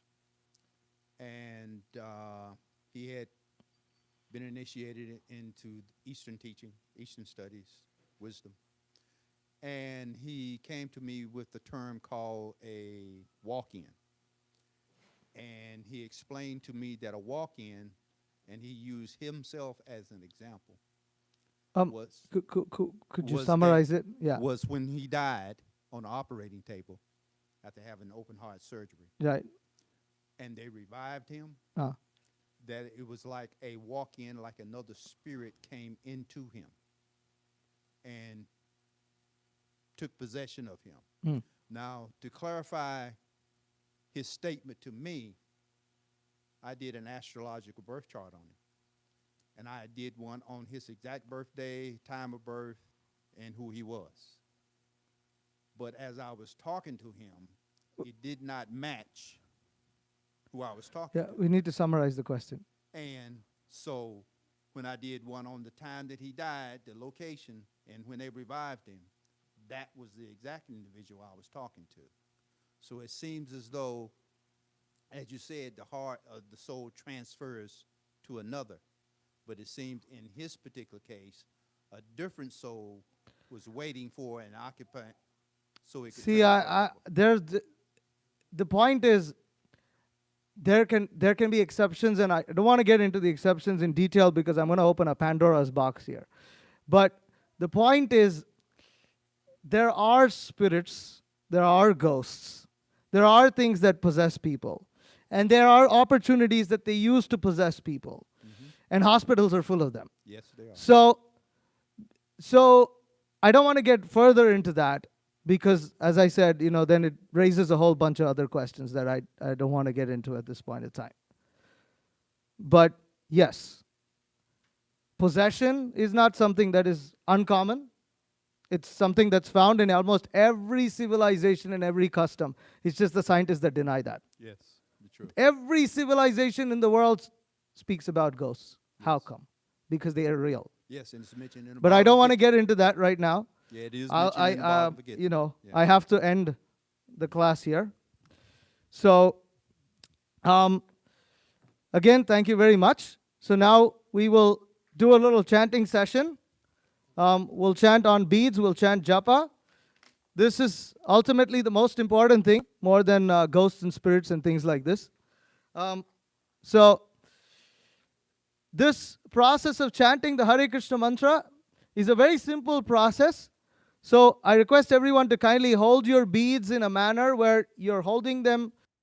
And he had been initiated into Eastern teaching, Eastern studies, wisdom. And he came to me with the term called a walk-in. And he explained to me that a walk-in, and he used himself as an example, Could you summarize it? Yeah. was when he died on the operating table after having open heart surgery. Right. And they revived him. Uh. That it was like a walk-in, like another spirit came into him and took possession of him. Mm. Now, to clarify his statement to me, I did an astrological birth chart on him. And I did one on his exact birthday, time of birth, and who he was. But as I was talking to him, it did not match who I was talking to. We need to summarize the question. And so when I did one on the time that he died, the location, and when they revived him, that was the exact individual I was talking to. So it seems as though as you said, the heart of the soul transfers to another. But it seemed in his particular case, a different soul was waiting for an occupant so it could See, transfer I over. there's the point is there can be exceptions, and I don't want to get into the exceptions in detail because I'm going to open a Pandora's box here. But the point is, there are spirits, there are ghosts, there are things that possess people, and there are opportunities that they use to possess people, and hospitals are full of them. Yes, they are. So I don't want to get further into that because, as I said, then it raises a whole bunch of other questions that I don't want to get into at this point in time. But yes, possession is not something that is uncommon. It's something that's found in almost every civilization and every custom. It's just the scientists that deny that. Yes, the truth. Every civilization in the world speaks about ghosts. How Yes. come? Because they are real. Yes, and it's mentioned in the But I don't Bible. want to get into that right now. Yeah, it is I'll- mentioned in the Bible. Forget it. Yeah. I have to end the class here. So, again, thank you very much. So now we will do a little chanting session. We'll chant on beads. We'll chant japa. This is ultimately the most important thing, more than ghosts and spirits and things like this. So this process of chanting the Hare Krishna mantra is a very simple process. So I request everyone to kindly hold your beads in a manner where you're holding them